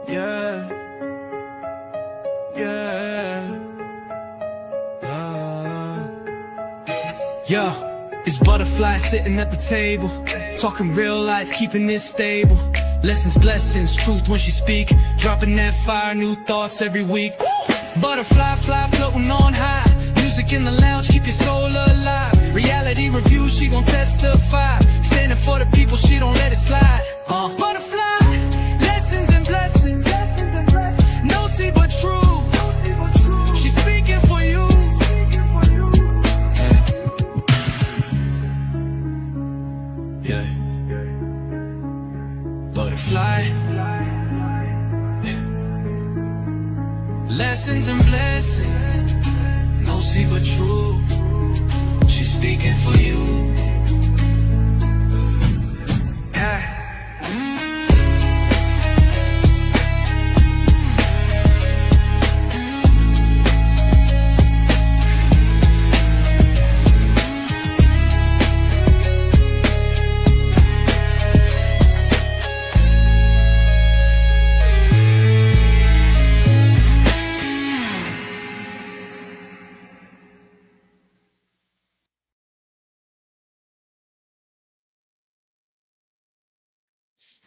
Yeah, yeah. Yo, it's ButterFlii sitting at the table, talking real life, keeping it stable. Lessons, blessings, truth when she speak, dropping that fire, new thoughts every week. ButterFlii, fly, floating on high. Music in the lounge, keep your soul alive. Reality review, she gon' testify. Standing for the people, she don't let it slide. ButterFlii, lessons and blessings, no see but true. She's speaking for you. Yeah. ButterFlii. Lessons and blessings, no see but true. She's speaking for you. Yeah.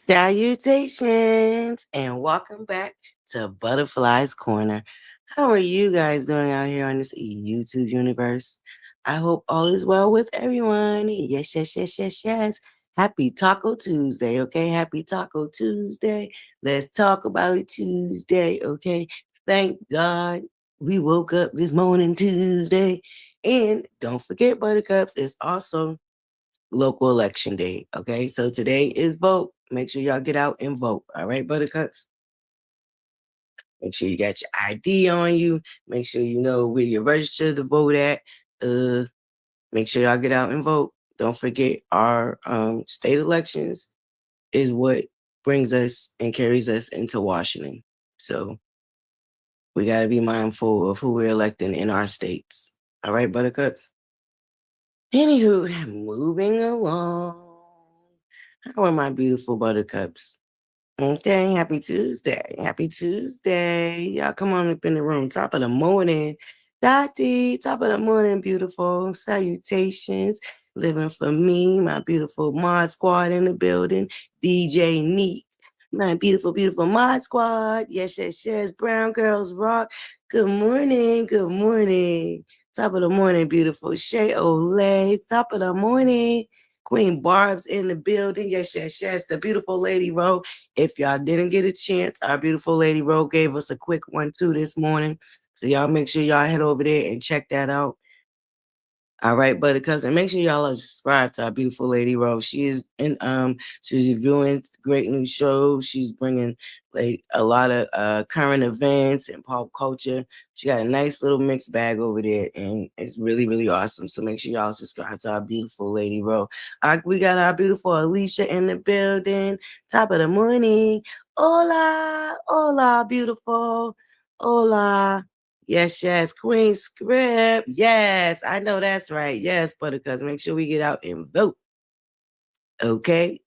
Salutations and welcome back to ButterFlii's Corner. How are you guys doing out here on this YouTube universe? I hope all is well with everyone. Yes, yes, yes, yes, yes. Happy Taco Tuesday, okay? Happy Taco Tuesday. Let's talk about it Tuesday, okay? Thank God we woke up this morning Tuesday. And don't forget, Buttercups, it's also local election day. Okay, so today is vote. Make sure y'all get out and vote. All right, Buttercups. Make sure you got your ID on you. Make sure you know where you're registered to vote at. Make sure y'all get out and vote. Don't forget our state elections is what brings us and carries us into Washington. So we got to be mindful of who we're electing in our states. All right, Buttercups. Anywho, moving along. How are my beautiful Buttercups? Okay, happy Tuesday. Happy Tuesday. Y'all come on up in the room. Top of the morning. Dottie, top of the morning, beautiful. Salutations. Living for me, my beautiful mod squad in the building. DJ Neat. My beautiful, beautiful mod squad. Yes, yes, yes. Brown Girls Rock. Good morning. Good morning. Top of the morning, beautiful. Shay Olay. Top of the morning. Queen Barb's in the building. Yes, yes, yes. The beautiful Lady Ro. If y'all didn't get a chance, our beautiful Lady Ro gave us a quick 1-2 this morning. So y'all make sure y'all head over there and check that out. All right, Buttercups, and make sure y'all are subscribed to our beautiful Lady Ro. She is she's reviewing great new shows. She's bringing like a lot of current events and pop culture. She got a nice little mixed bag over there, and it's really, really awesome. So make sure y'all subscribe to our beautiful Lady Ro. We got our beautiful Alicia in the building. Top of the morning. Hola, hola, beautiful. Hola. Yes, yes, Queen Script. Yes, I know that's right. Yes, Buttercups, make sure we get out and vote. Okay?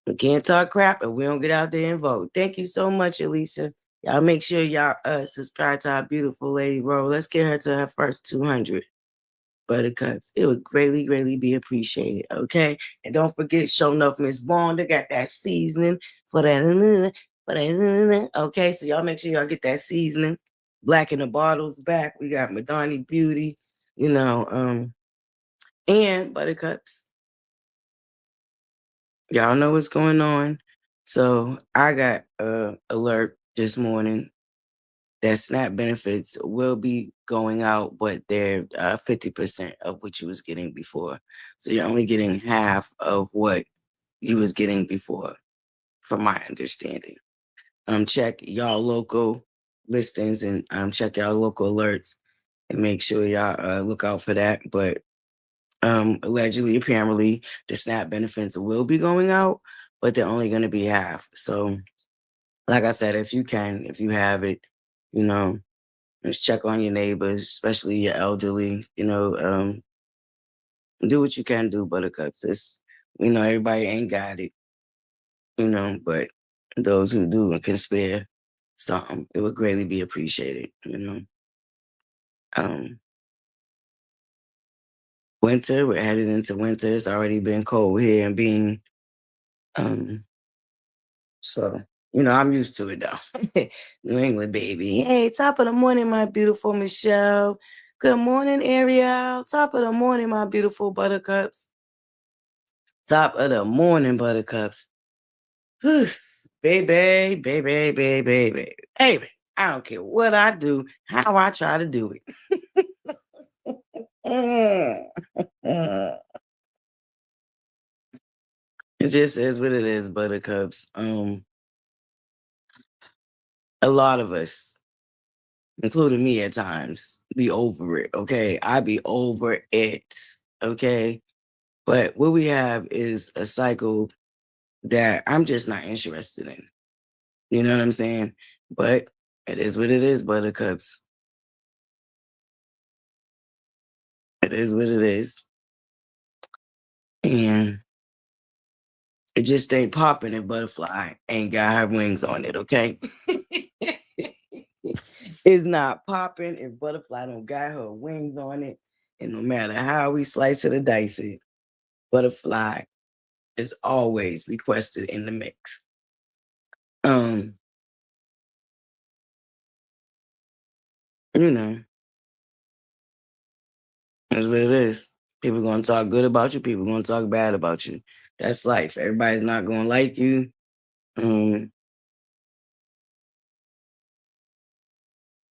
We can't talk crap if we don't get out there and vote. Thank you so much, Alicia. Y'all make sure y'all subscribe to our beautiful Lady Ro. Let's get her to her first 200 Buttercups. It would greatly, greatly be appreciated. Okay? And don't forget, show enough Miss Bond. They got that seasoning for that. Okay, so y'all make sure y'all get that seasoning. Black in the Bottles back. We got Madani's Beauty, and Buttercups. Y'all know what's going on. So I got alert this morning that SNAP benefits will be going out, but they're 50% of what you was getting before. So you're only getting half of what you was getting before, from my understanding. Check y'all local listings and check y'all local alerts and make sure y'all look out for that. But allegedly, apparently, the SNAP benefits will be going out, but they're only going to be half. So, like I said, if you have it, just check on your neighbors, especially your elderly. Do what you can do, Buttercups. We know everybody ain't got it, but those who do and can spare something, it would greatly be appreciated. Um, Winter, we're headed into winter. It's already been cold here and being, um, so I'm used to it though. New England baby. Hey, top of the morning, my beautiful Michelle. Good morning, Ariel. Top of the morning, my beautiful buttercups. Top of the morning, buttercups. Whew. Baby, baby, baby, baby, baby. I don't care what I do, how I try to do it. It just is what it is, buttercups. A lot of us, including me at times, be over it. Okay. I be over it. Okay. But what we have is a cycle that I'm just not interested in. You know what I'm saying? But it is what it is, buttercups. It is what it is. And it just ain't popping if ButterFlii ain't got her wings on it, okay? It's not popping if ButterFlii don't got her wings on it. And no matter how we slice it or dice it, ButterFlii is always requested in the mix. Um, you know, that's what it is. People gonna talk good about you, people gonna talk bad about you. That's life. Everybody's not gonna like you. And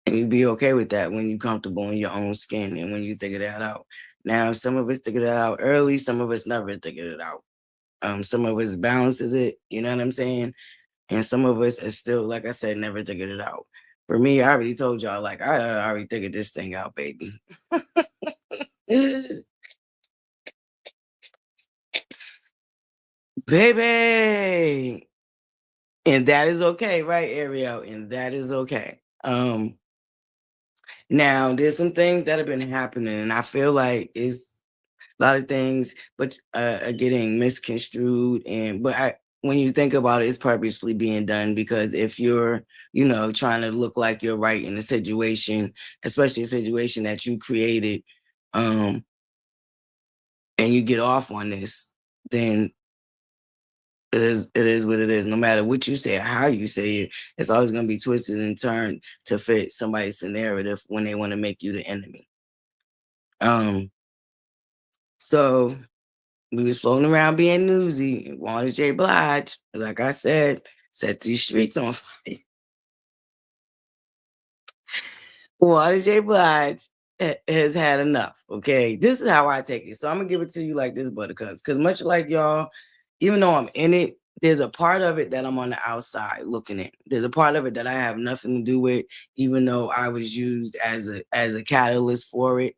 you be okay with that when you're comfortable in your own skin and when you figure that out. Now, some of us figure that out early, some of us never figured it out. Some of us balances it, you know what I'm saying? And some of us is still, like I said, never figured it out. For me, I already told y'all, like, I already figured this thing out, baby. Baby. And that is okay, right, Ariel? And that is okay. Now there's some things that have been happening, and I feel like it's a lot of things, but are getting misconstrued. But when you think about it, it's purposely being done because if you're, trying to look like you're right in a situation, especially a situation that you created, and you get off on this, then it is what it is. No matter what you say or how you say it, it's always going to be twisted and turned to fit somebody's narrative when they want to make you the enemy. So we was floating around being newsy and wanted J. Blige, like I said, set these streets on fire. Wanted J. Blige has had enough. Okay, this is how I take it. So I'm gonna give it to you like this, buttercups, because much like y'all, even though I'm in it, there's a part of it that I'm on the outside looking at. There's a part of it that I have nothing to do with, even though I was used as a catalyst for it.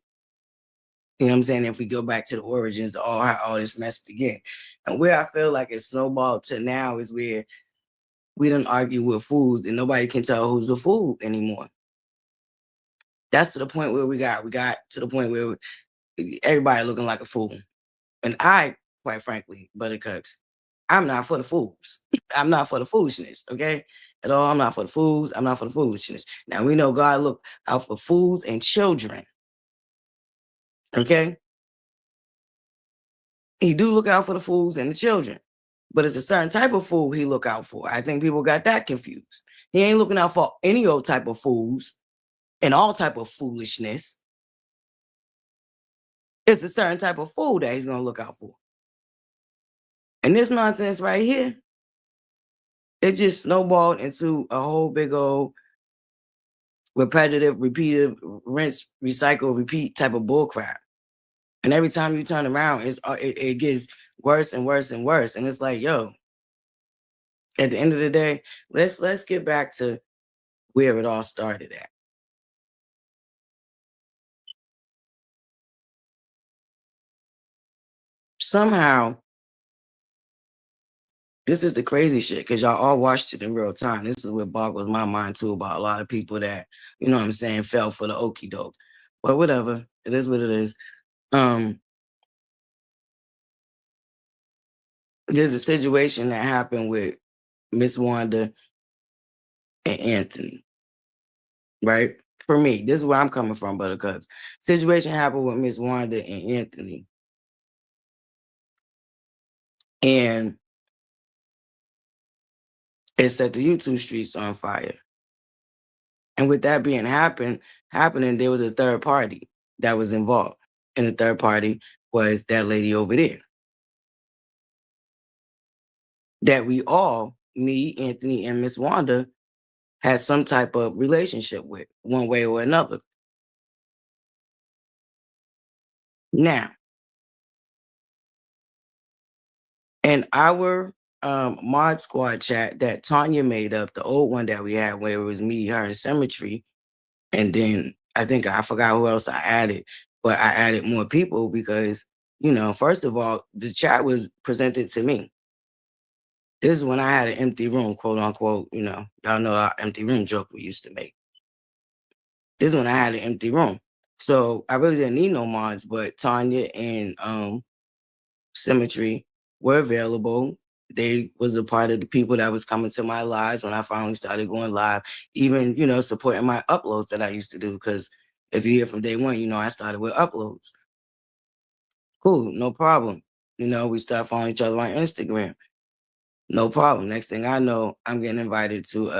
You know what I'm saying? If we go back to the origins of all this mess again. And where I feel like it's snowballed to now is where we don't argue with fools and nobody can tell who's a fool anymore. That's to the point where we got to the point where everybody looking like a fool. And I, quite frankly, buttercups, I'm not for the fools. I'm not for the foolishness, okay? At all. I'm not for the fools. I'm not for the foolishness. Now we know God look out for fools and children. Okay? He do look out for the fools and the children. But it's a certain type of fool he look out for. I think people got that confused. He ain't looking out for any old type of fools and all type of foolishness. It's a certain type of fool that he's gonna look out for. And this nonsense right here, it just snowballed into a whole big old repetitive, repeated, rinse, recycle, repeat type of bullcrap. And every time you turn around, it gets worse and worse and worse. And it's like, yo, at the end of the day, let's get back to where it all started at. Somehow, this is the crazy shit because y'all all watched it in real time. This is what boggles my mind too about a lot of people that, you know what I'm saying, fell for the okey doke. But whatever, it is what it is. There's a situation that happened with Miss Wanda and Anthony, right? For me, this is where I'm coming from, Buttercups. Situation happened with Miss Wanda and Anthony. And it set the YouTube streets on fire. And with that being happening, there was a third party that was involved. And the third party was that lady over there. That we all, me, Anthony, and Miss Wanda, had some type of relationship with, one way or another. Now, in our mod squad chat that Tanya made up, the old one that we had where it was me, her, and Symmetry, and then I think I forgot who else I added, but I added more people because, first of all, the chat was presented to me. This is when I had an empty room, quote unquote, y'all know our empty room joke we used to make. This is when I had an empty room. So I really didn't need no mods, but Tanya and Symmetry were available. They was a part of the people that was coming to my lives when I finally started going live, even, supporting my uploads that I used to do. Because if you hear from day one, I started with uploads. Cool, no problem. We start following each other on Instagram. No problem. Next thing I know, I'm getting invited to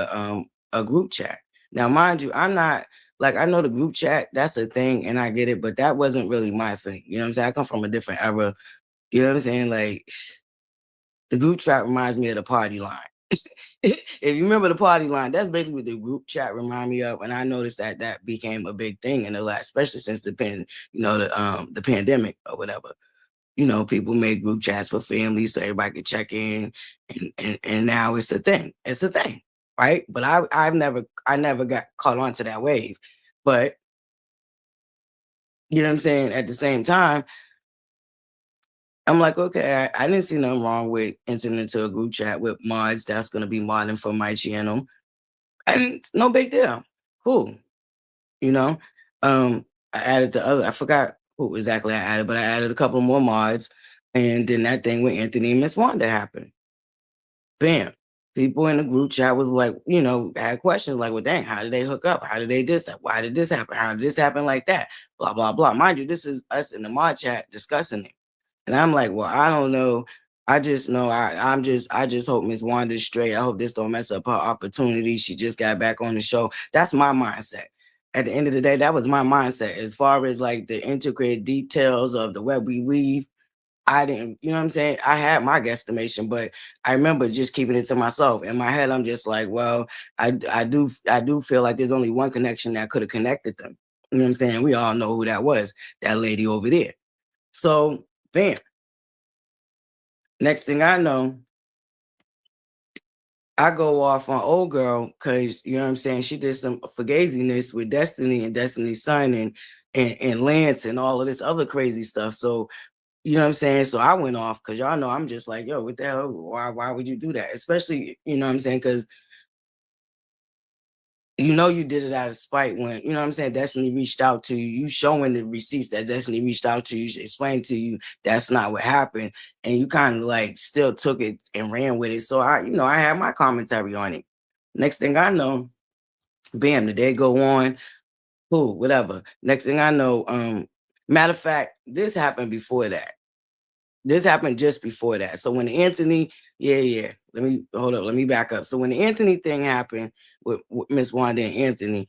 a group chat. Now, mind you, I'm not like, I know the group chat, that's a thing and I get it, but that wasn't really my thing. You know what I'm saying? I come from a different era. You know what I'm saying? Like, the group chat reminds me of the party line. If you remember the party line, that's basically what the group chat remind me of. And I noticed that became a big thing in the last, especially since the pandemic or whatever. People made group chats for families so everybody could check in, and now it's a thing. It's a thing, right? But I never got caught on to that wave. But you know what I'm saying? At the same time, I'm like, okay, I didn't see nothing wrong with entering into a group chat with mods that's gonna be modding for my channel. And no big deal. Cool. You know? I added I forgot who exactly I added, but I added a couple more mods. And then that thing with Anthony and Miss Wanda happened. Bam. People in the group chat was like, had questions like, well, dang, how did they hook up? How did they this? Why did this happen? How did this happen like that? Blah, blah, blah. Mind you, this is us in the mod chat discussing it. And I'm like, well, I don't know. I just know I just hope Miss Wanda's straight. I hope this don't mess up her opportunity. She just got back on the show. That's my mindset. At the end of the day, that was my mindset. As far as like the intricate details of the web we weave, I didn't, you know what I'm saying? I had my guesstimation, but I remember just keeping it to myself. In my head, I'm just like, well, I do feel like there's only one connection that could have connected them. You know what I'm saying? We all know who that was, that lady over there. So, bam. Next thing I know, I go off on old girl because you know what I'm saying. She did some fugaziness with Destiny and Destiny's son and Lance and all of this other crazy stuff. So you know what I'm saying. So I went off because y'all know I'm just like, yo, what the hell? Why would you do that? Especially you know what I'm saying because you did it out of spite when, you know what I'm saying, Destiny reached out to you. You showing the receipts that Destiny reached out to you, she explained to you that's not what happened. And you kind of like still took it and ran with it. So I had my commentary on it. Next thing I know, bam, the day go on, cool, whatever. Next thing I know, matter of fact, this happened before that. This happened just before that. So when Anthony, yeah. Let me hold up. Let me back up. So when the Anthony thing happened with Miss Wanda and Anthony,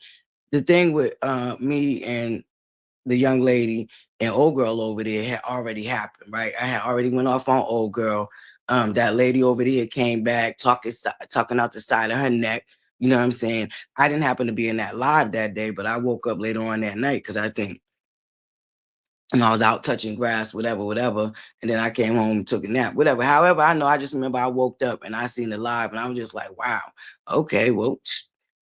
the thing with me and the young lady and old girl over there had already happened, right? I had already went off on old girl. That lady over there came back talking out the side of her neck. You know what I'm saying? I didn't happen to be in that live that day, but I woke up later on that night because I think and I was out touching grass, whatever. And then I came home and took a nap, whatever. However, I know I just remember I woke up and I seen the live and I was just like, wow, okay, well,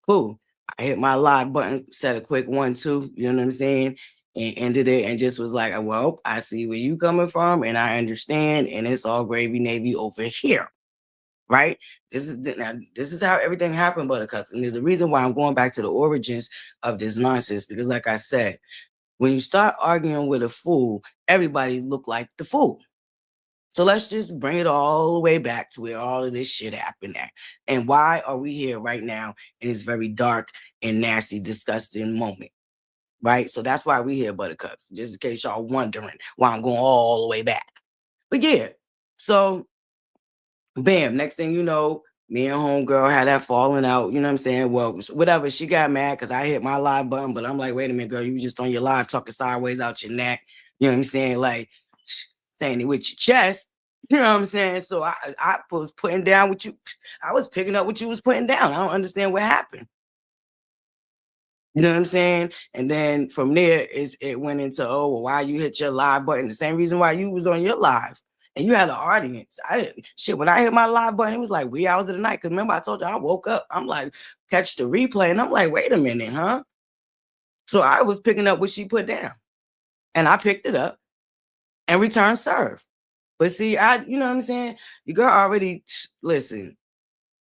cool. I hit my live button, set a quick 1-2, you know what I'm saying? And ended it and just was like, well, I see where you coming from and I understand. And it's all gravy Navy over here. Right? This is how everything happened, Buttercups. And there's a reason why I'm going back to the origins of this nonsense, because like I said, when you start arguing with a fool, everybody look like the fool. So let's just bring it all the way back to where all of this shit happened at. And why are we here right now in this very dark and nasty, disgusting moment? Right? So that's why we here, Buttercups, just in case y'all wondering why I'm going all the way back. But yeah, so bam, next thing you know, me and homegirl had that falling out, you know what I'm saying? Well, whatever, she got mad because I hit my live button, but I'm like, wait a minute, girl, you just on your live talking sideways out your neck, you know what I'm saying? Like, saying it with your chest, you know what I'm saying? So I was putting down what you, I was picking up what you was putting down. I don't understand what happened. You know what I'm saying? And then from there, it went into, oh, well, why you hit your live button? The same reason why you was on your live. And you had an audience. I didn't shit. When I hit my live button, it was like wee hours of the night. Cause remember, I told you I woke up. I'm like, catch the replay. And I'm like, wait a minute, huh? So I was picking up what she put down. And I picked it up and returned serve. But see, you know what I'm saying? Your girl already, listen,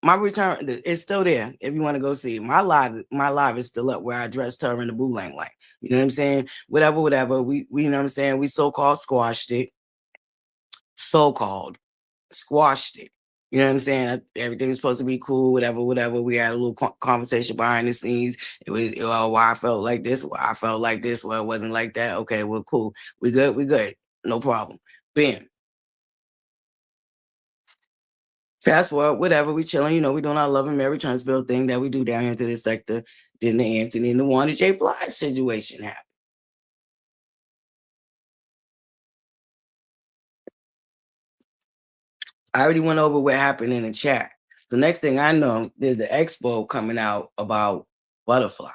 my return is still there if you want to go see it. My live is still up where I dressed her in the Boolang like. You know what I'm saying? Whatever. We you know what I'm saying? We so-called squashed it. So-called squashed it. You know what I'm saying? Everything was supposed to be cool, whatever. We had a little conversation behind the scenes. It was, why I felt like this, why I felt like this, well, it wasn't like that. Okay, well, cool. We good. No problem. Bam. Fast forward, whatever, we chilling, you know, we doing our Love and Mary Transville thing that we do down here to this sector. Then the Anthony and the Wanda J. Blige situation happened. I already went over what happened in the chat. The next thing I know, there's an expo coming out about ButterFlii.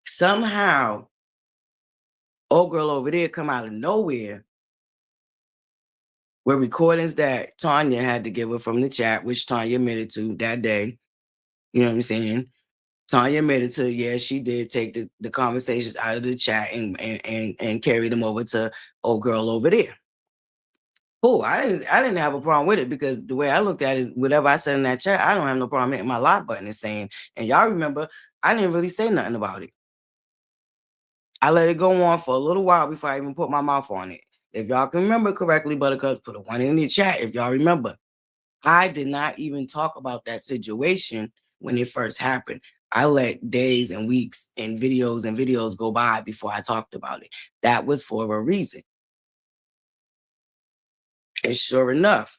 Somehow, old girl over there come out of nowhere with recordings that Tanya had to give her from the chat, which Tanya admitted to that day. You know what I'm saying? Tanya admitted to, yeah, she did take the conversations out of the chat and carry them over to old girl over there. Cool. I didn't have a problem with it because the way I looked at it, whatever I said in that chat, I don't have no problem hitting my live button and saying, and y'all remember, I didn't really say nothing about it. I let it go on for a little while before I even put my mouth on it. If y'all can remember correctly, Buttercups, put a 1 in the chat if y'all remember. I did not even talk about that situation when it first happened. I let days and weeks and videos go by before I talked about it. That was for a reason. And sure enough,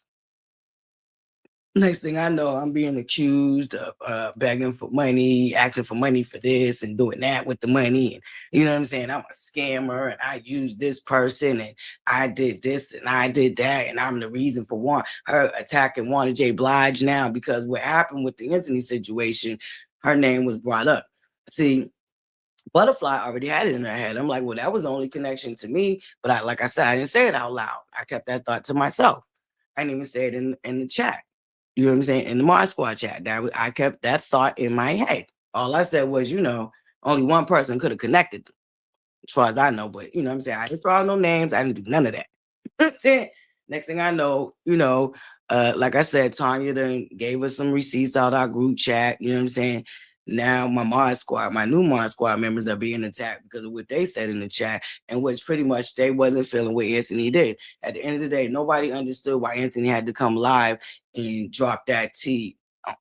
next thing I know, I'm being accused of begging for money, asking for money for this and doing that with the money. And you know what I'm saying? I'm a scammer and I used this person and I did this and I did that. And I'm the reason for her attacking Wanda J. Blige now because what happened with the Anthony situation, her name was brought up. See, ButterFlii already had it in her head. I'm like, well, that was the only connection to me. But like I said, I didn't say it out loud. I kept that thought to myself. I didn't even say it in the chat. You know what I'm saying? In the Mod Squad chat, I kept that thought in my head. All I said was, only one person could have connected them, as far as I know. But you know what I'm saying? I didn't throw out no names. I didn't do none of that. Next thing I know, like I said, Tanya then gave us some receipts out our group chat. You know what I'm saying? Now my new Mod Squad members are being attacked because of what they said in the chat, and which pretty much they wasn't feeling what Anthony did. At the end of the day, nobody understood why Anthony had to come live and drop that T,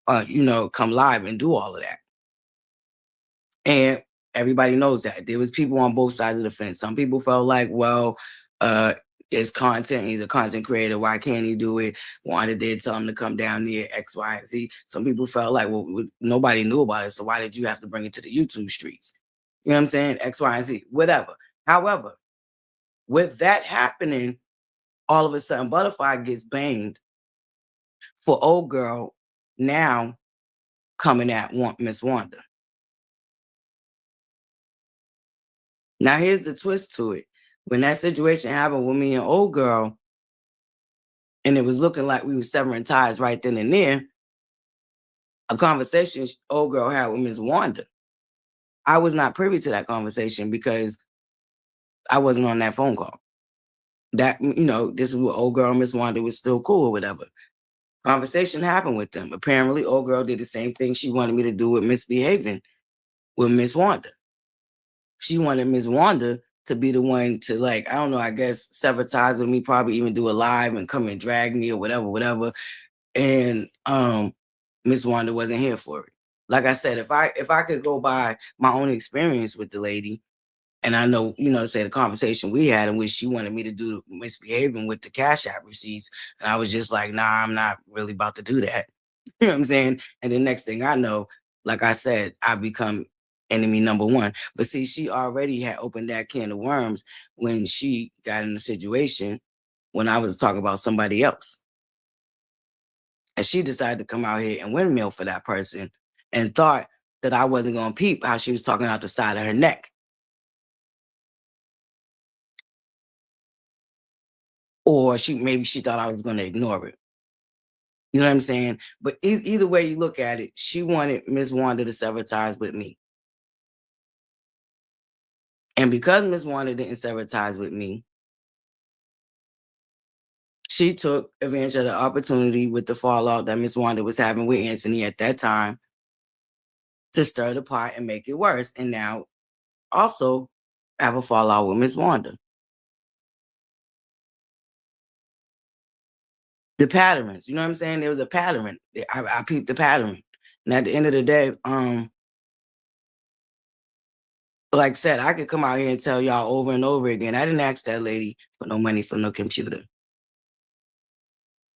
come live and do all of that. And everybody knows that there was people on both sides of the fence. Some people felt like, well, it's content. He's a content creator. Why can't he do it? Wanda did tell him to come down near X, Y, and Z. Some people felt like, well, nobody knew about it. So why did you have to bring it to the YouTube streets? You know what I'm saying? X, Y, and Z, whatever. However, with that happening, all of a sudden, ButterFlii gets banged for old girl now coming at Miss Wanda. Now, here's the twist to it. When that situation happened with me and old girl, and it was looking like we were severing ties right then and there, a conversation old girl had with Miss Wanda. I was not privy to that conversation because I wasn't on that phone call. That, this is what old girl Miss Wanda was still cool or whatever. Conversation happened with them. Apparently, old girl did the same thing she wanted me to do with misbehaving with Miss Wanda. She wanted Miss Wanda to be the one to, like, I don't know, I guess sever ties with me, probably even do a live and come and drag me or whatever. And Miss Wanda wasn't here for it. Like I said, if I could go by my own experience with the lady, and I know, say the conversation we had in which she wanted me to do misbehaving with the Cash App receipts, and I was just like, nah, I'm not really about to do that. You know what I'm saying? And the next thing I know, like I said, I become enemy number one. But see, she already had opened that can of worms when she got in the situation when I was talking about somebody else. And she decided to come out here and windmill for that person and thought that I wasn't going to peep how she was talking out the side of her neck. Or maybe she thought I was going to ignore it. You know what I'm saying? But either way you look at it, she wanted Miss Wanda to sever ties with me. And because Miss Wanda didn't sever ties with me, she took advantage of the opportunity with the fallout that Miss Wanda was having with Anthony at that time to stir the pot and make it worse. And now also have a fallout with Miss Wanda. The patterns, you know what I'm saying? There was a pattern. I peeped the pattern. And at the end of the day, like I said, I could come out here and tell y'all over and over again, I didn't ask that lady for no money for no computer.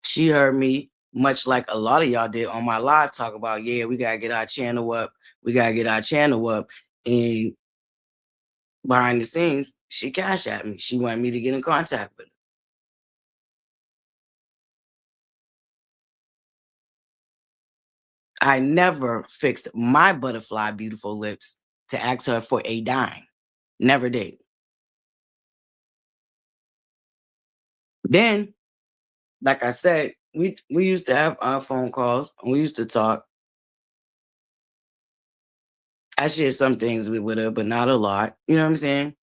She heard me, much like a lot of y'all did on my live, talk about, yeah, we got to get our channel up. We got to get our channel up. And behind the scenes, she cashed at me. She wanted me to get in contact with her. I never fixed my ButterFlii beautiful lips to ask her for a dime. Never did. Then, like I said, we used to have our phone calls and we used to talk. I shared some things with her, but not a lot. You know what I'm saying?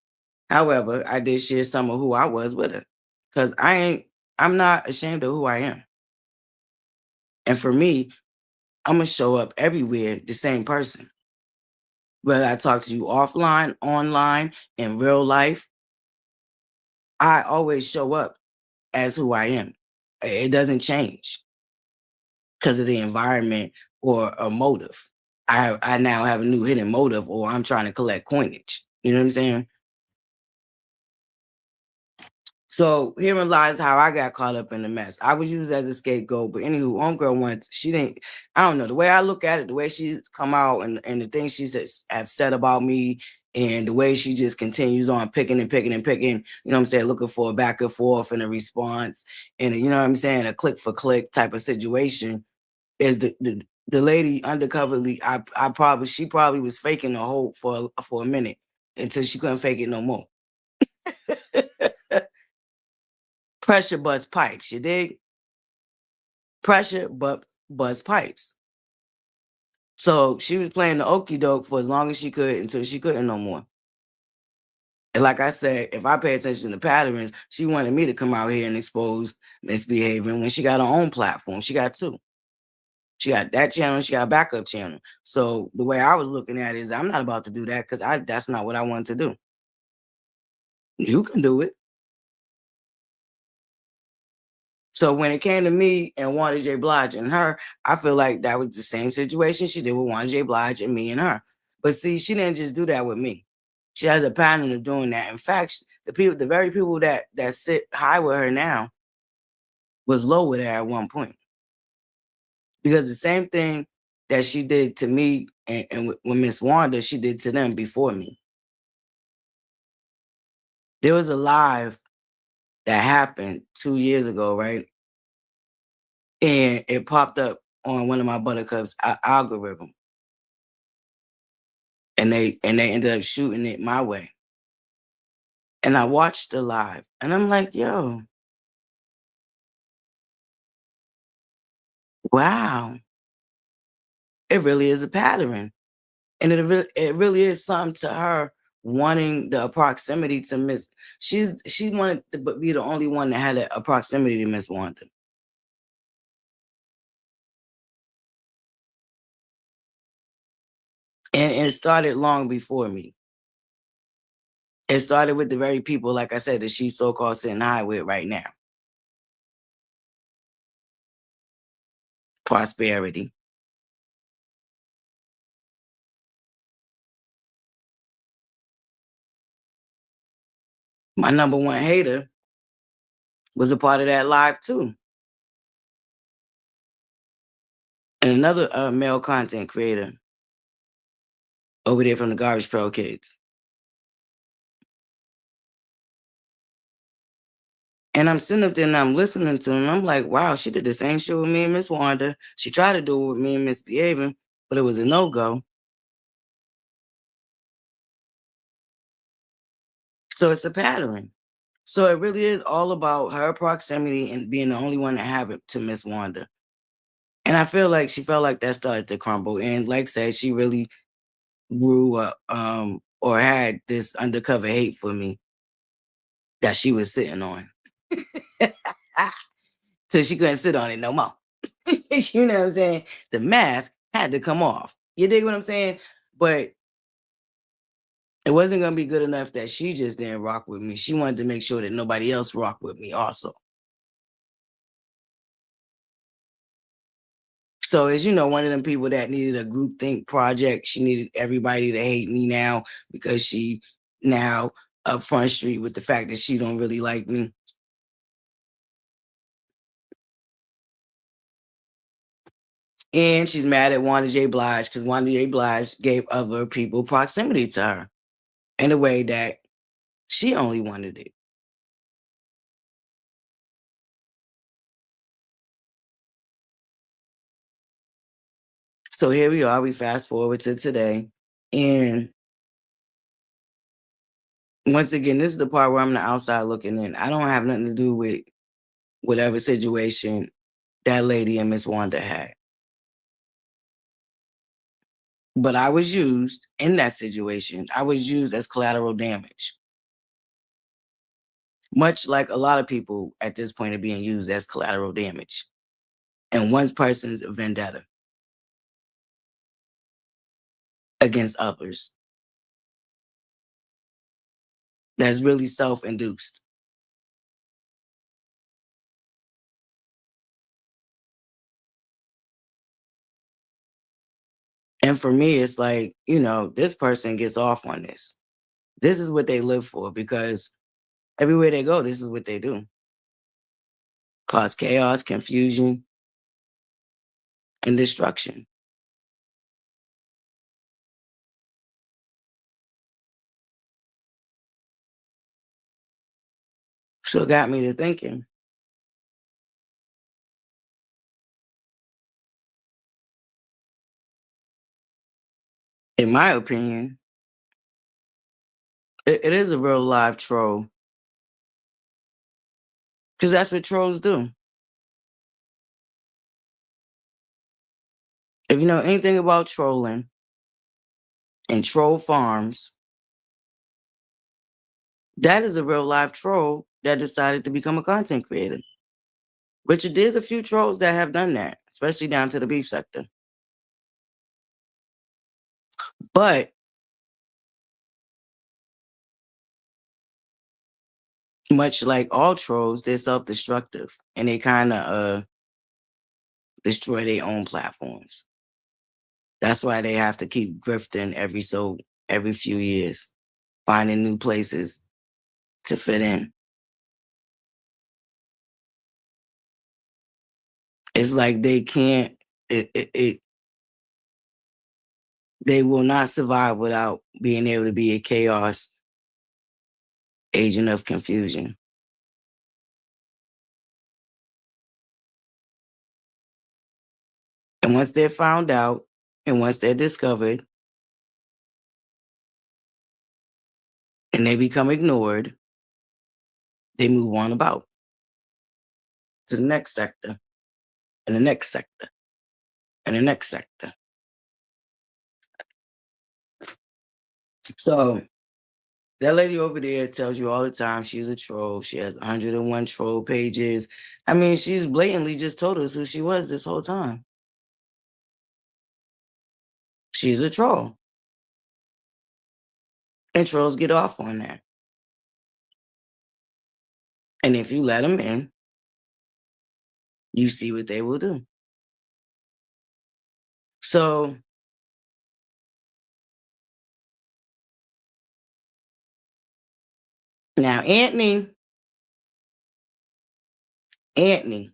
However, I did share some of who I was with her. Because I'm not ashamed of who I am. And for me, I'm gonna show up everywhere the same person. Whether I talk to you offline, online, in real life, I always show up as who I am. It doesn't change because of the environment or a motive. I now have a new hidden motive, or I'm trying to collect coinage. You know what I'm saying? So herein lies how I got caught up in the mess. I was used as a scapegoat, but anywho, homegirl once, she didn't, I don't know, the way I look at it, the way she's come out and the things she's have said about me and the way she just continues on picking and picking and picking, you know what I'm saying, looking for a back and forth and a response and you know what I'm saying, a click for click type of situation is the lady undercoverly, she probably was faking the whole for a minute until she couldn't fake it no more. Pressure bust pipes, you dig? Pressure bust pipes. So she was playing the okie doke for as long as she could until she couldn't no more. And like I said, if I pay attention to patterns, she wanted me to come out here and expose misbehaving when she got her own platform. She got two. She got that channel, she got a backup channel. So the way I was looking at it is I'm not about to do that because that's not what I wanted to do. You can do it. So when it came to me and Wanda J. Blige and her, I feel like that was the same situation she did with Wanda J. Blige and me and her. But see, she didn't just do that with me. She has a pattern of doing that. In fact, the very people that sit high with her now was low with her at one point. Because the same thing that she did to me and with Miss Wanda, she did to them before me. There was a live that happened 2 years ago, right? And it popped up on one of my ButterCups algorithm. And they ended up shooting it my way. And I watched the live and I'm like, yo, wow. It really is a pattern. And it really is something to her wanting the proximity to Miss. She wanted to be the only one that had a proximity to Miss Wanda. And it started long before me. It started with the very people, like I said, that she's so-called sitting high with right now. Prosperity. My number one hater was a part of that live too. And another male content creator over there from the Garbage Pro Kids. And I'm sitting up there and I'm listening to him. I'm like, wow, she did the same shit with me and Miss Wanda. She tried to do it with me and Miss Behaving, but it was a no-go. So it's a pattern. So it really is all about her proximity and being the only one to have it to Miss Wanda. And I feel like she felt like that started to crumble. And like I said, she really grew up or had this undercover hate for me that she was sitting on. So she couldn't sit on it no more. You know what I'm saying? The mask had to come off. You dig what I'm saying? But it wasn't going to be good enough that she just didn't rock with me. She wanted to make sure that nobody else rocked with me also. So as you know, one of them people that needed a group think project, she needed everybody to hate me now because she now up front street with the fact that she don't really like me. And she's mad at Wanda J. Blige because Wanda J. Blige gave other people proximity to her in a way that she only wanted it. So here we are. We fast forward to today. And once again, this is the part where I'm the outside looking in. I don't have nothing to do with whatever situation that lady and Miss Wanda had. But I was used in that situation. I was used as collateral damage. Much like a lot of people at this point are being used as collateral damage. And one person's vendetta against others. That's really self-induced. And for me, it's like, you know, this person gets off on this. This is what they live for because everywhere they go, this is what they do. Cause chaos, confusion, and destruction. So it got me to thinking. In my opinion, it is a real live troll. Because that's what trolls do. If you know anything about trolling and troll farms, that is a real live troll that decided to become a content creator. Which there's a few trolls that have done that, especially down to the beef sector. But much like all trolls, they're self-destructive and they kind of destroy their own platforms. That's why they have to keep grifting every few years, finding new places to fit in. It's like they can't. They will not survive without being able to be a chaos agent of confusion. And once they're found out, and once they're discovered, and they become ignored, they move on about to the next sector, and the next sector, and the next sector. So that lady over there tells you all the time she's a troll. She has 101 troll pages. I mean, she's blatantly just told us who she was this whole time. She's a troll. And trolls get off on that. And if you let them in, you see what they will do. So now, Anthony, here's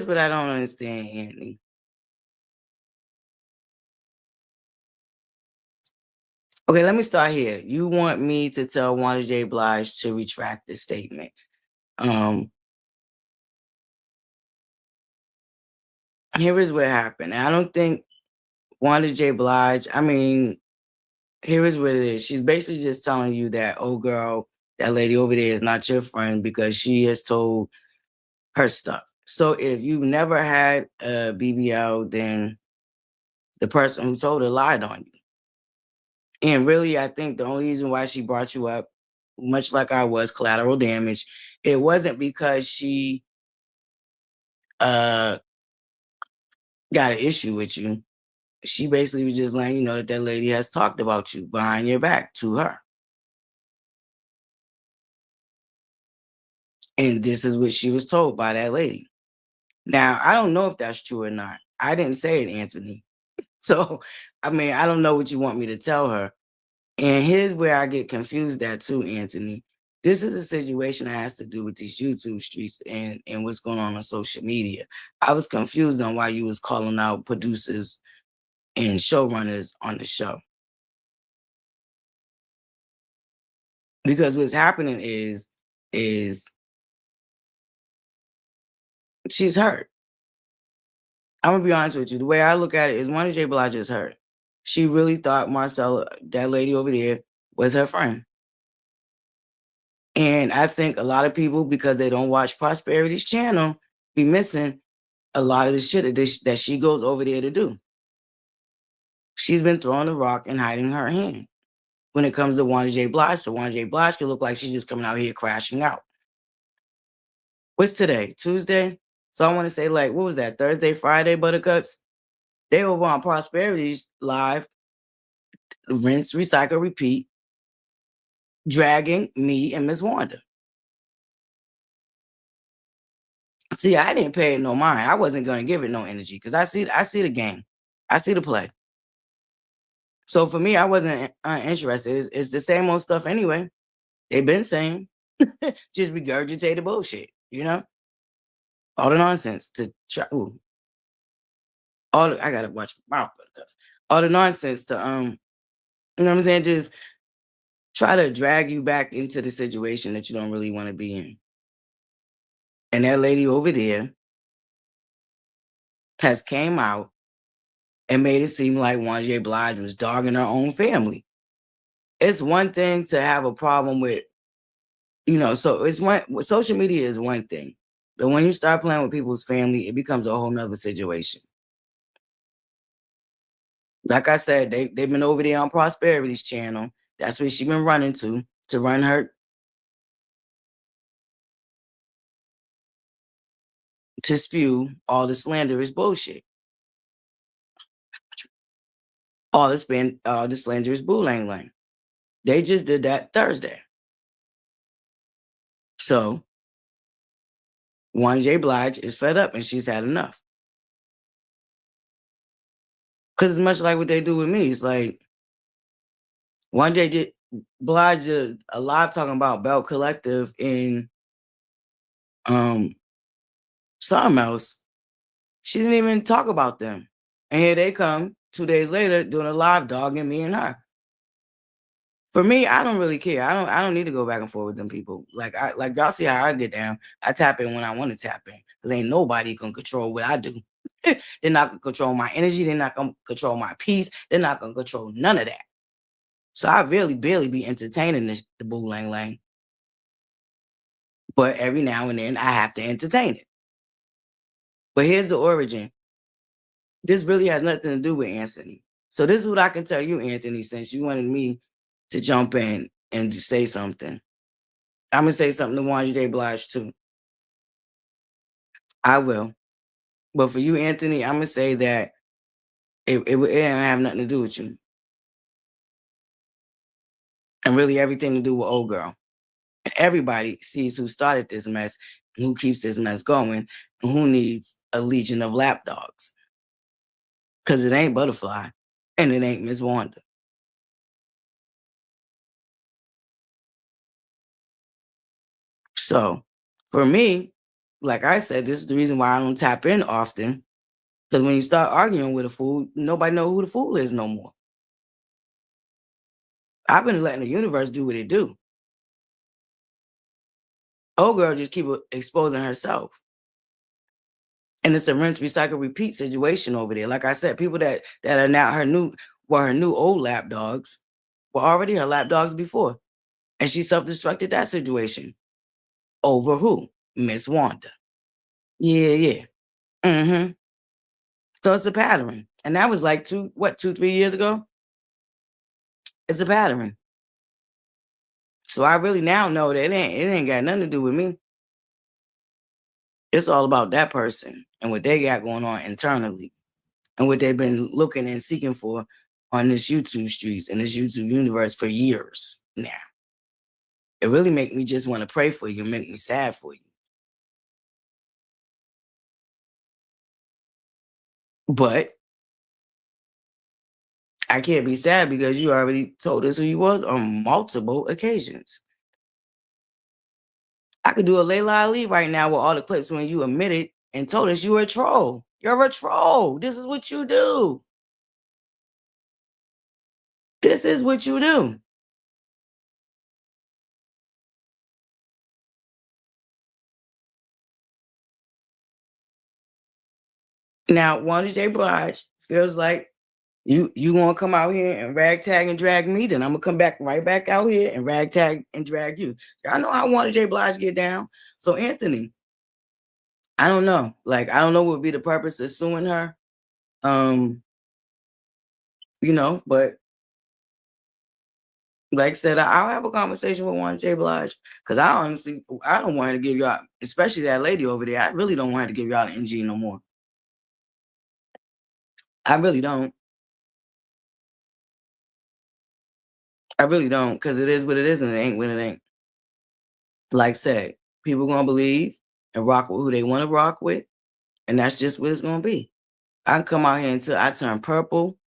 what I don't understand, Anthony. Okay, let me start here. You want me to tell Wanda J. Blige to retract the statement. Here is what happened. I don't think Wanda J. Blige, I mean, here is what it is. She's basically just telling you that, oh girl, that lady over there is not your friend because she has told her stuff. So if you've never had a BBL, then the person who told her lied on you. And really, I think the only reason why she brought you up, much like I was, collateral damage, it wasn't because she got an issue with you. She basically was just letting you know that that lady has talked about you behind your back to her. And this is what she was told by that lady. Now, I don't know if that's true or not. I didn't say it, Anthony. So, I mean, I don't know what you want me to tell her. And here's where I get confused at too, Anthony. This is a situation that has to do with these YouTube streets and what's going on social media. I was confused on why you was calling out producers and showrunners on the show. Because what's happening is she's hurt. I'm gonna be honest with you. The way I look at it is Wanda J. Blige is hurt. She really thought Marcella, that lady over there, was her friend. And I think a lot of people, because they don't watch Prosperity's channel, be missing a lot of the shit that she goes over there to do. She's been throwing the rock and hiding her hand when it comes to Wanda J. Blige. So Wanda J. Blige can look like she's just coming out here crashing out. What's today? Tuesday? So I want to say, like, what was that? Thursday, Friday, Buttercups? They over on Prosperity's live, rinse, recycle, repeat, dragging me and Miss Wanda. See, I didn't pay it no mind. I wasn't gonna give it no energy because I see the game. I see the play. So for me, I wasn't uninterested. It's the same old stuff anyway. They've been saying, just regurgitated bullshit, you know? All the nonsense to try. Ooh, I gotta watch my Buttercups. All the nonsense to you know what I'm saying? Just try to drag you back into the situation that you don't really want to be in. And that lady over there has came out and made it seem like Wanda J. Blige was dogging her own family. It's one thing to have a problem with, so it's social media is one thing. But when you start playing with people's family, it becomes a whole nother situation. Like I said, they've been over there on Prosperity's channel. That's where she's been running to run her, to spew all the slanderous bullshit. All the slanderous boo-lang-lang. They just did that Thursday. So Wanda J. Blige is fed up and she's had enough. Because it's much like what they do with me. It's like Wanda J. Blige did a live talking about Belt Collective in something else. She didn't even talk about them. And here they come 2 days later doing a live dogging me and her. For me, I don't really care. I don't need to go back and forth with them people. Like y'all see how I get down. I tap in when I want to tap in. Because ain't nobody can control what I do. They're not gonna control my energy. They're not gonna control my peace. They're not gonna control none of that. So I really barely be entertaining the boo lang lang. But every now and then I have to entertain it. But here's the origin. This really has nothing to do with Anthony. So this is what I can tell you, Anthony, since you wanted me to jump in and to say something. I'm gonna say something to Wanda J. Blige too. I will. But for you, Anthony, I'm gonna say that it didn't have nothing to do with you. and really everything to do with old girl. And everybody sees who started this mess, and who keeps this mess going, and who needs a legion of lapdogs. Because it ain't ButterFlii, and it ain't Miss Wanda. So for me, like I said, this is the reason why I don't tap in often. Because when you start arguing with a fool, nobody know who the fool is no more. I've been letting the universe do what it do. Old girl just keep exposing herself. And it's a rinse, recycle, repeat situation over there. Like I said, people that are now her new old lap dogs were already her lap dogs before. And she self-destructed that situation. Over who? Miss Wanda. Yeah. Mm-hmm. So it's a pattern. And that was like 2-3 years ago? It's a pattern. So I really now know that it ain't got nothing to do with me. It's all about that person and what they got going on internally and what they've been looking and seeking for on this YouTube streets and this YouTube universe for years now. It really make me just want to pray for you, make me sad for you. But I can't be sad because you already told us who you was on multiple occasions. I could do a Layla Ali right now with all the clips when you admitted and told us you were a troll. You're a troll. This is what you do. This is what you do. Now, Wanda J. Blige feels like you gonna come out here and ragtag and drag me, then I'm gonna come back right back out here and ragtag and drag you. Y'all know how Wanda J. Blige get down. So Anthony, I don't know. Like, I don't know what would be the purpose of suing her. But like I said, I'll have a conversation with Wanda J. Blige because I don't want her to give y'all, especially that lady over there. I really don't want her to give y'all an NG no more. I really don't. I really don't, because it is what it is and it ain't what it ain't. Like I said, people gonna believe and rock with who they want to rock with, and that's just what it's gonna be. I can come out here until I turn purple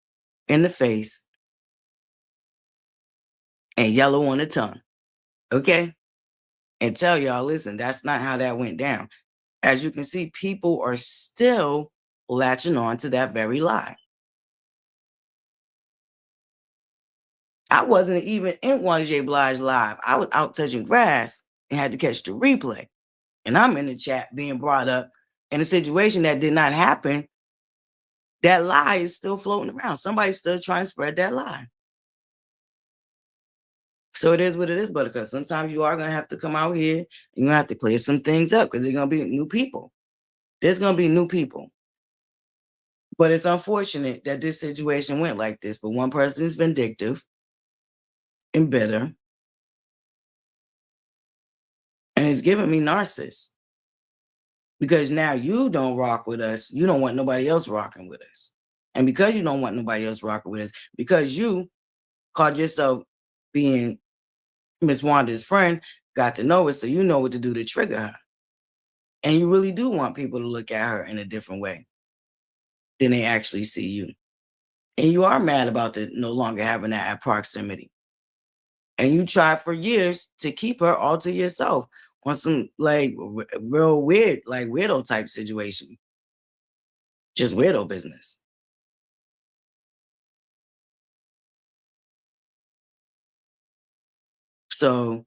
in the face and yellow on the tongue, okay? And tell y'all, listen, that's not how that went down. As you can see, people are still latching on to that very lie. I wasn't even in Wanda J. Blige live. I was out touching grass and had to catch the replay. And I'm in the chat being brought up in a situation that did not happen. That lie is still floating around. Somebody's still trying to spread that lie. So it is what it is, Buttercup. Sometimes you are going to have to come out here and you're going to have to clear some things up because there's going to be new people. There's going to be new people. But it's unfortunate that this situation went like this. But one person is vindictive and bitter. And it's giving me narcissist. Because now you don't rock with us. You don't want nobody else rocking with us. And because you don't want nobody else rocking with us, because you called yourself being Miss Wanda's friend, got to know her, so you know what to do to trigger her. And you really do want people to look at her in a different way than they actually see you. And you are mad about the no longer having that proximity. And you tried for years to keep her all to yourself on some like real weird, like weirdo type situation. Just weirdo business. So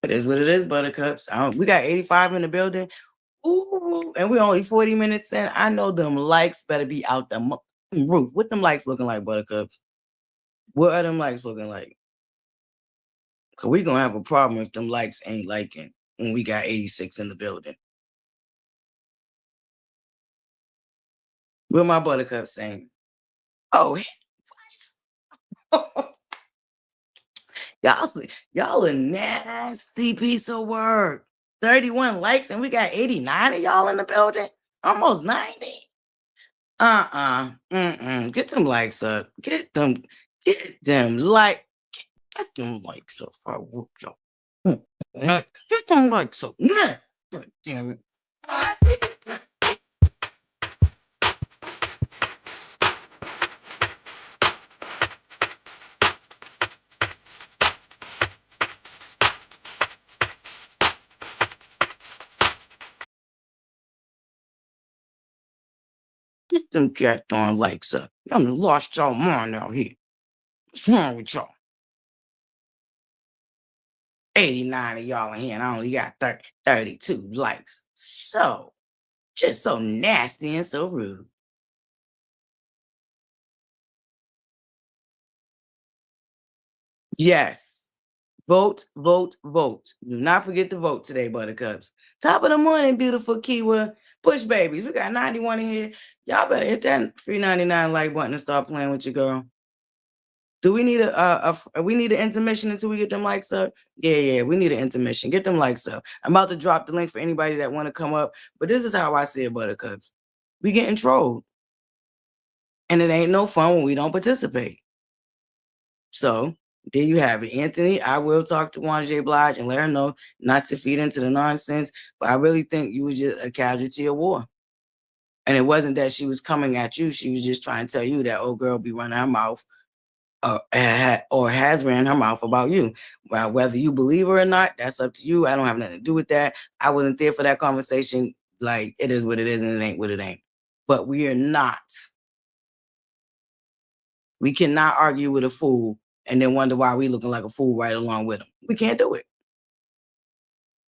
it is what it is, Buttercups. We got 85 in the building. Ooh, and we're only 40 minutes in. I know them likes better be out the roof. What them likes looking like, Buttercups? What are them likes looking like? Because we're going to have a problem if them likes ain't liking when we got 86 in the building. What my Buttercup saying? Oh, what? y'all a nasty piece of work. 31 likes and we got 89 of y'all in the building. Almost 90. Get them likes up. Get Get them like, get them likes up. I whoop y'all. Get them likes up. Nah. God damn it. Get them goddamn likes up. Y'all done lost y'all mind out here. What's wrong with y'all? 89 of y'all in here, and I only got 32 likes. So, just so nasty and so rude. Yes. Vote, vote, vote. Do not forget to vote today, Buttercups. Top of the morning, beautiful Kiwa. Push babies. We got 91 in here. Y'all better hit that $3.99 like button and start playing with your girl. Do we need we need an intermission until we get them likes up? Yeah, we need an intermission. Get them likes up. I'm about to drop the link for anybody that want to come up. But this is how I see it, Buttercups. We getting trolled. And it ain't no fun when we don't participate. So there you have it. Anthony, I will talk to Wanda J. Blige and let her know not to feed into the nonsense. But I really think you was just a casualty of war. And it wasn't that she was coming at you. She was just trying to tell you that old girl be running her mouth or has ran her mouth about you. Well, whether you believe her or not, that's up to you. I don't have nothing to do with that. I wasn't there for that conversation. Like, it is what it is and it ain't what it ain't. But we are not. We cannot argue with a fool and then wonder why we looking like a fool right along with them. We can't do it.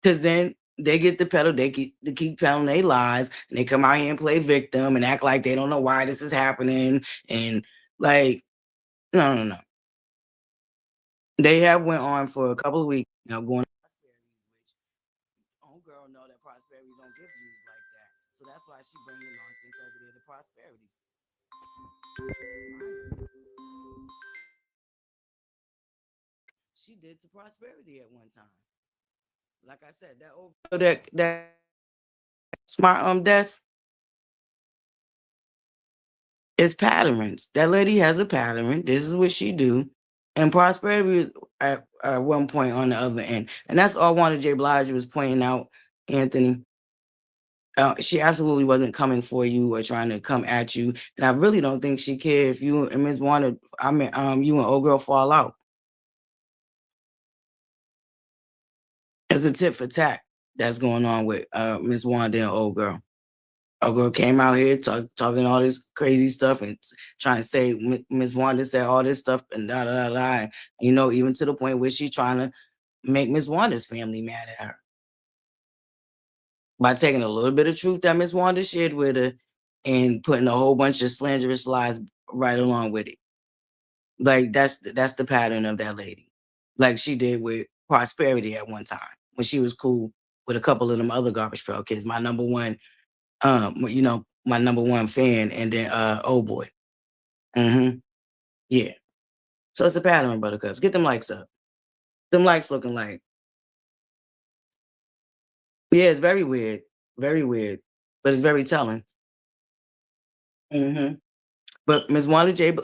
Because then they get the pedal, they keep peddling their lies, and they come out here and play victim and act like they don't know why this is happening. And like, no. They have went on for a couple of weeks now going on prosperities, which homegirl know that prosperities don't give views like that. So that's why she bring the nonsense over there to prosperities. She did to prosperity at one time. Like I said, that smart desk is patterns. That lady has a pattern. This is what she do. And prosperity at one point on the other end. And that's all Wanda J. Blige was pointing out, Anthony. She absolutely wasn't coming for you or trying to come at you. And I really don't think she cared if you and Ms. Wanda, you and old girl fall out. It's a tit for tat that's going on with Ms. Wanda and old girl. Old girl came out here talking all this crazy stuff and trying to say Ms. Wanda said all this stuff and da da da da. And, even to the point where she's trying to make Ms. Wanda's family mad at her by taking a little bit of truth that Ms. Wanda shared with her and putting a whole bunch of slanderous lies right along with it. Like that's the pattern of that lady. Like she did with prosperity at one time when she was cool with a couple of them other Garbage Pail Kids. My number one, my number one fan, and then oh boy. Yeah. So it's a pattern, Buttercups. Get them likes up. Them likes looking like. Yeah, it's very weird. Very weird. But it's very telling. But Ms. Wanda J.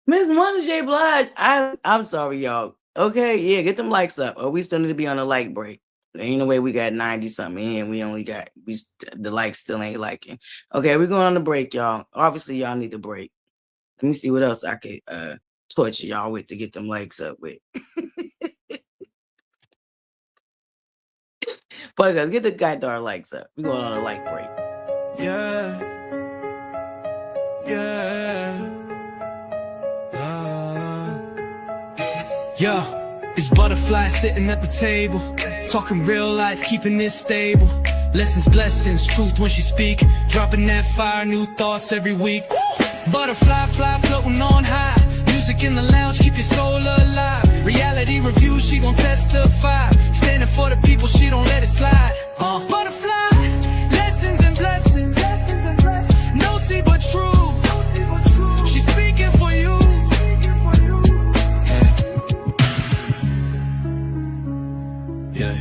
Miss Wanda J. Blige, I'm sorry, y'all. Okay, yeah, get them likes up. Or we still need to be on a like break. Ain't no way we got 90 something in. We only got the likes still ain't liking. Okay, we're going on the break, y'all. Obviously, y'all need a break. Let me see what else I could torture y'all with to get them likes up with. But guys, get the goddamn likes up. We're going on a like break. Yeah. Yo, it's ButterFlii sitting at the table, talking real life, keeping it stable. Lessons, blessings, truth when she speak, dropping that fire, new thoughts every week. ButterFlii, fly floating on high, music in the lounge, keep your soul alive. Reality review, she gon' testify, standing for the people, she don't let it slide. ButterFlii, lessons and blessings, no see but true. She's speaking for you. Yeah.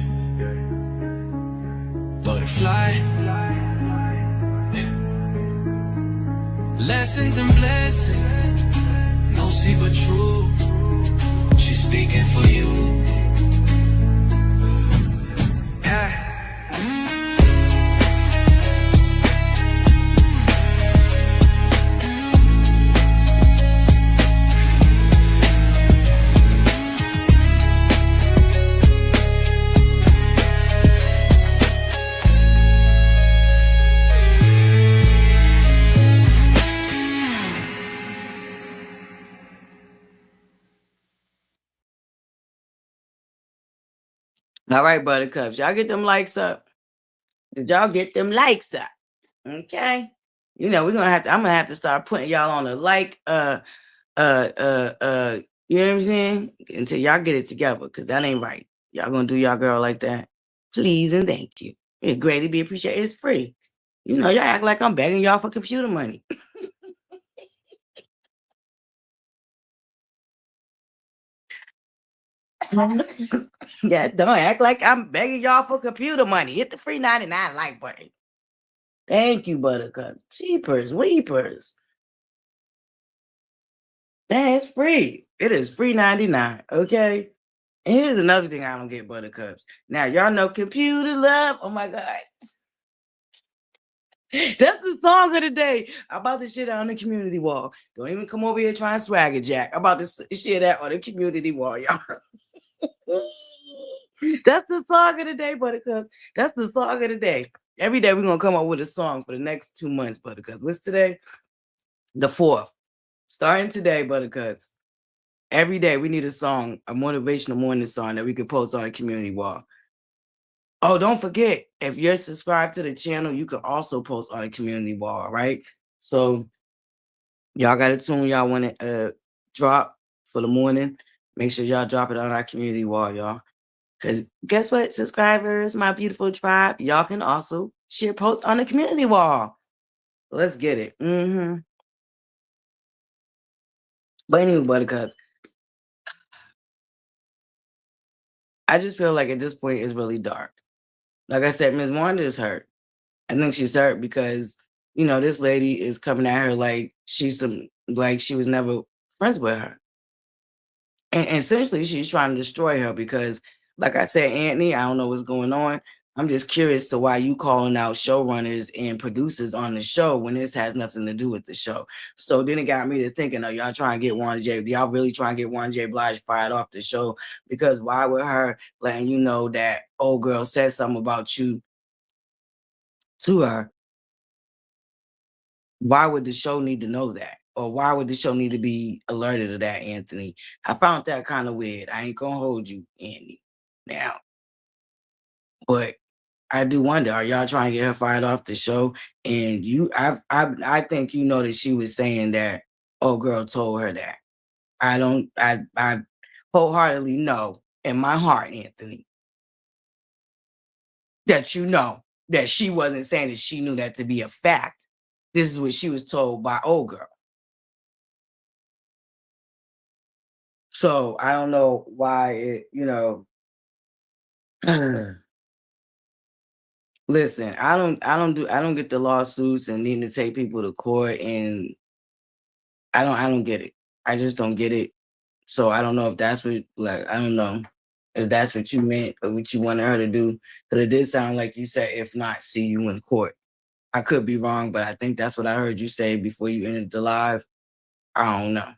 ButterFlii. Messy but true. She's speaking for you. Yeah. All right, buttercups. Y'all get them likes up. Did y'all get them likes up? Okay. You know, I'm gonna have to start putting y'all on a you know what I'm saying? Until y'all get it together, because that ain't right. Y'all gonna do y'all girl like that. Please and thank you. It greatly be appreciated. It's free. You know, y'all act like I'm begging y'all for computer money. Yeah, don't act like I'm begging y'all for computer money. Hit the free 99 like button. Thank you, Buttercup. Cheapers, weepers. That's free. It is free 99. Okay. And here's another thing I don't get, Buttercups. Now, y'all know computer love. Oh my God. That's the song of the day. I'm about to share that on the community wall. Don't even come over here trying swagger jack. I'm about to share that on the community wall, y'all. That's the song of the day, Buttercups. That's the song of the day. Every day we're gonna come up with a song for the next 2 months, Buttercups. What's today? The 4th. Starting today, Buttercups. Every day we need a song, a motivational morning song that we can post on the community wall. Oh, don't forget, if you're subscribed to the channel, you can also post on the community wall, right? So y'all got a tune y'all want to drop for the morning. Make sure y'all drop it on our community wall, y'all. Because guess what, subscribers, my beautiful tribe, y'all can also share posts on the community wall. Let's get it. But anyway, Buttercup, I just feel like at this point it's really dark. Like I said, Ms. Wanda is hurt. I think she's hurt because, you know, this lady is coming at her like she was never friends with her. And essentially she's trying to destroy her because, like I said, Anthony, I don't know what's going on. I'm just curious to why you calling out showrunners and producers on the show when this has nothing to do with the show. So then it got me to thinking, are y'all trying to get Wanda J? Do y'all really trying to get Wanda J. Blige fired off the show? Because why would her letting you know that old girl said something about you to her? Why would the show need to know that? Or why would the show need to be alerted to that, Anthony? I found that kind of weird. I ain't gonna hold you, Andy. Now, but I do wonder, are y'all trying to get her fired off the show? And I think you know that she was saying that old girl told her that. I wholeheartedly know in my heart, Anthony, that you know that she wasn't saying that she knew that to be a fact. This is what she was told by old girl. So I don't know why listen, I don't get the lawsuits and needing to take people to court, and I don't get it. I just don't get it. So I don't know if that's what, like, I don't know if that's what you meant or what you wanted her to do. Because it did sound like you said, if not, see you in court. I could be wrong, but I think that's what I heard you say before you ended the live. I don't know.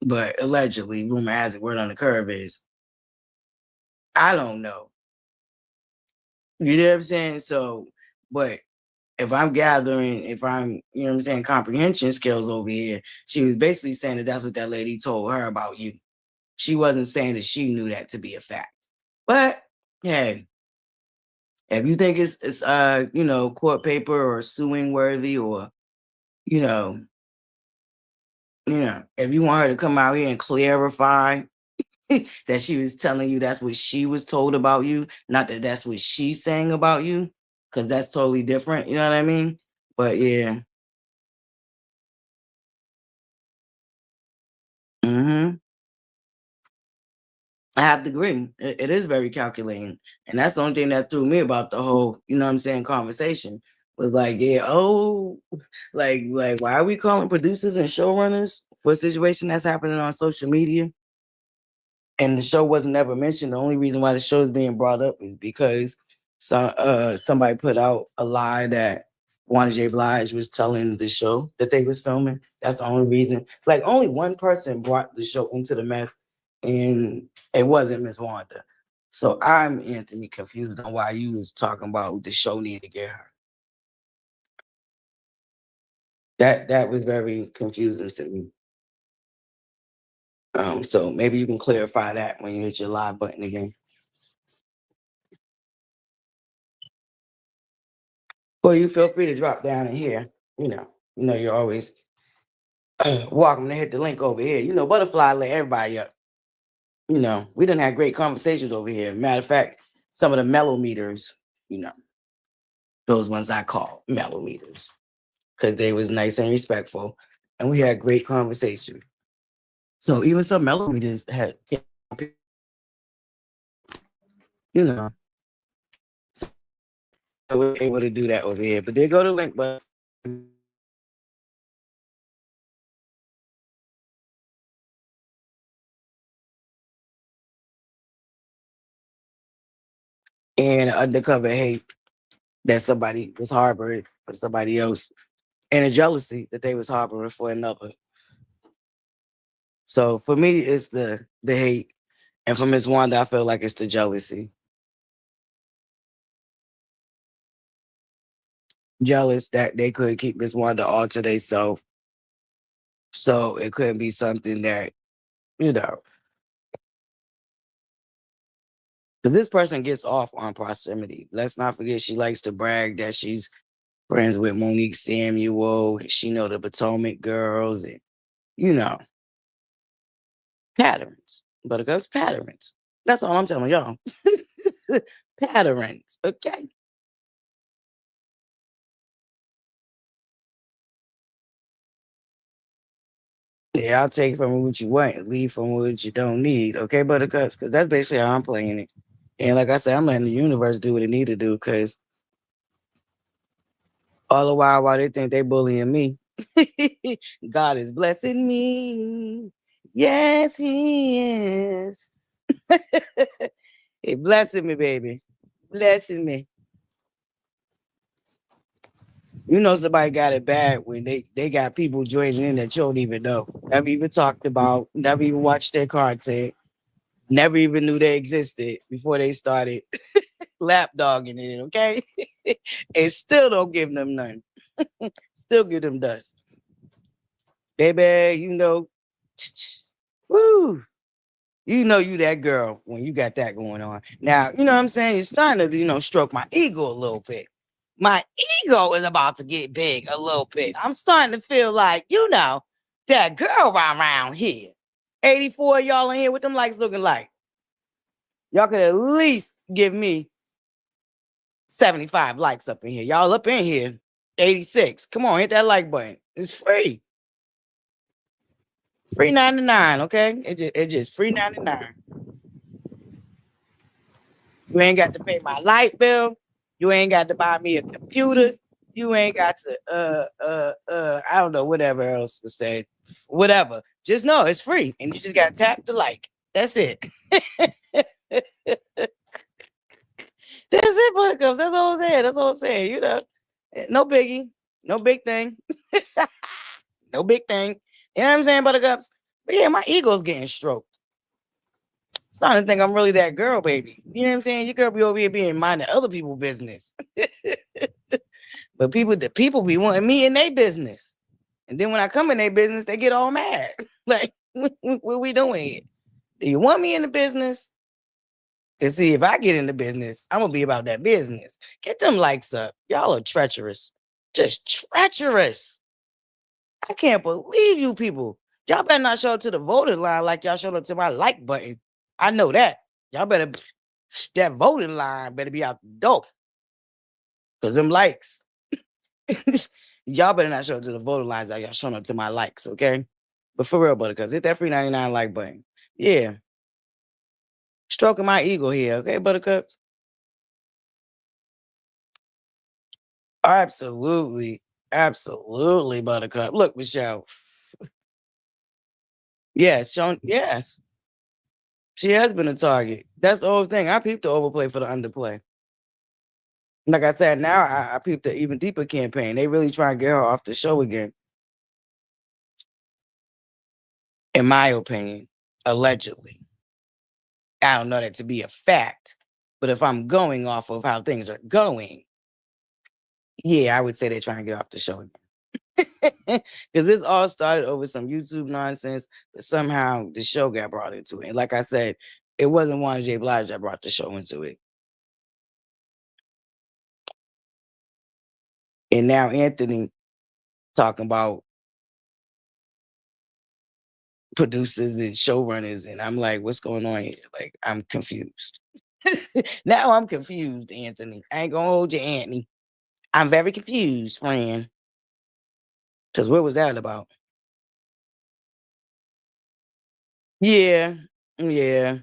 But allegedly, rumor has it, word on the curve is, I don't know. You know what I'm saying? So, but if I'm gathering, if I'm, you know what I'm saying, comprehension skills over here, she was basically saying that that's what that lady told her about you. She wasn't saying that she knew that to be a fact. But hey, if you think it's you know, court paper or suing worthy, or you know, if you want her to come out here and clarify that she was telling you that's what she was told about you, not that that's what she's saying about you, because that's totally different. You know what I mean? But yeah. I have to agree. It is very calculating. And that's the only thing that threw me about the whole, you know what I'm saying, conversation was like, yeah, like why are we calling producers and showrunners for a situation that's happening on social media? And the show wasn't ever mentioned. The only reason why the show is being brought up is because somebody put out a lie that Wanda J. Blige was telling the show that they was filming. That's the only reason. Like only one person brought the show into the mess, and it wasn't Miss Wanda. So I'm Anthony confused on why you was talking about the show needed to get her. That was very confusing to me. So maybe you can clarify that when you hit your live button again. Or you feel free to drop down in here. You're always welcome to hit the link over here. ButterFlii let everybody up. We done had great conversations over here. Matter of fact, some of the mellow meters, those ones I call mellow meters, because they was nice and respectful, and we had great conversation. So even some mellow meters had, you know, they were able to do that over here. But they go to link, but and undercover hate that somebody was harboring for somebody else, and a jealousy that they was harboring for another. So for me, it's the hate, and for Miss Wanda, I feel like it's the jealousy. Jealous that they couldn't keep Miss Wanda all to themselves, so it couldn't be something that you know. Because this person gets off on proximity. Let's not forget she likes to brag that she's friends with Monique Samuel, and she know the Potomac girls, and you know patterns. Buttercups patterns. That's all I'm telling y'all. Patterns. Okay. Yeah, I'll take from what you want and leave from what you don't need. Okay, Buttercups? Because that's basically how I'm playing it. And like I said, I'm letting the universe do what it need to do because all the while they think they bullying me, God is blessing me. Yes, He is. He blessing me, baby. Blessing me. Somebody got it bad when they got people joining in that you don't even know. Never even talked about, never even watched their content, never even knew they existed before they started lapdogging it, okay? And still don't give them none. Still give them dust. Baby, woo, you that girl when you got that going on. Now, you know what I'm saying? It's starting to, stroke my ego a little bit. My ego is about to get big a little bit. I'm starting to feel like, that girl around here. 84 of y'all in here, what them likes looking like? Y'all could at least give me 75 likes up in here. Y'all up in here, 86. Come on, hit that like button. It's free. Free 99, okay? It's just free 99. You ain't got to pay my light bill. You ain't got to buy me a computer. You ain't got to I don't know, whatever else was said. Whatever. Just know it's free. And you just gotta tap the like. That's it. That's it, Buttercups. That's all I'm saying. That's all I'm saying. No biggie. No big thing. No big thing. You know what I'm saying, Buttercups? But yeah, my ego's getting stroked. Starting to think I'm really that girl, baby. You know what I'm saying? Your girl be over here being minding other people's business. But the people be wanting me in their business. And then when I come in their business, they get all mad. Like, what we doing here? Do you want me in the business? Cause see, if I get in the business, I'm gonna be about that business. Get them likes up. Y'all are treacherous. Just treacherous. I can't believe you people. Y'all better not show up to the voting line like y'all showed up to my like button. I know that. Y'all better, that voting line better be out the door. Cause them likes. Y'all better not show up to the voting lines like y'all showing up to my likes, okay? But for real, Buttercups, hit that free 99 like button. Yeah. Stroking my ego here, okay, Buttercups? Absolutely. Absolutely, Buttercup. Look, Michelle. Yes, yes. She has been a target. That's the whole thing. I peeped the overplay for the underplay. Like I said, now I peeped the even deeper campaign. They really try and get her off the show again. In my opinion, allegedly. I don't know that to be a fact, but if I'm going off of how things are going, yeah, I would say they're trying to get off the show again. Because this all started over some YouTube nonsense, but somehow the show got brought into it. And like I said, it wasn't Juan J. Blige that brought the show into it. And now Anthony talking about producers and showrunners, and I'm like, what's going on here? Like, I'm confused. Now I'm confused, Anthony. I ain't gonna hold you, Anthony. I'm very confused, friend. Because what was that about? Yeah, yeah,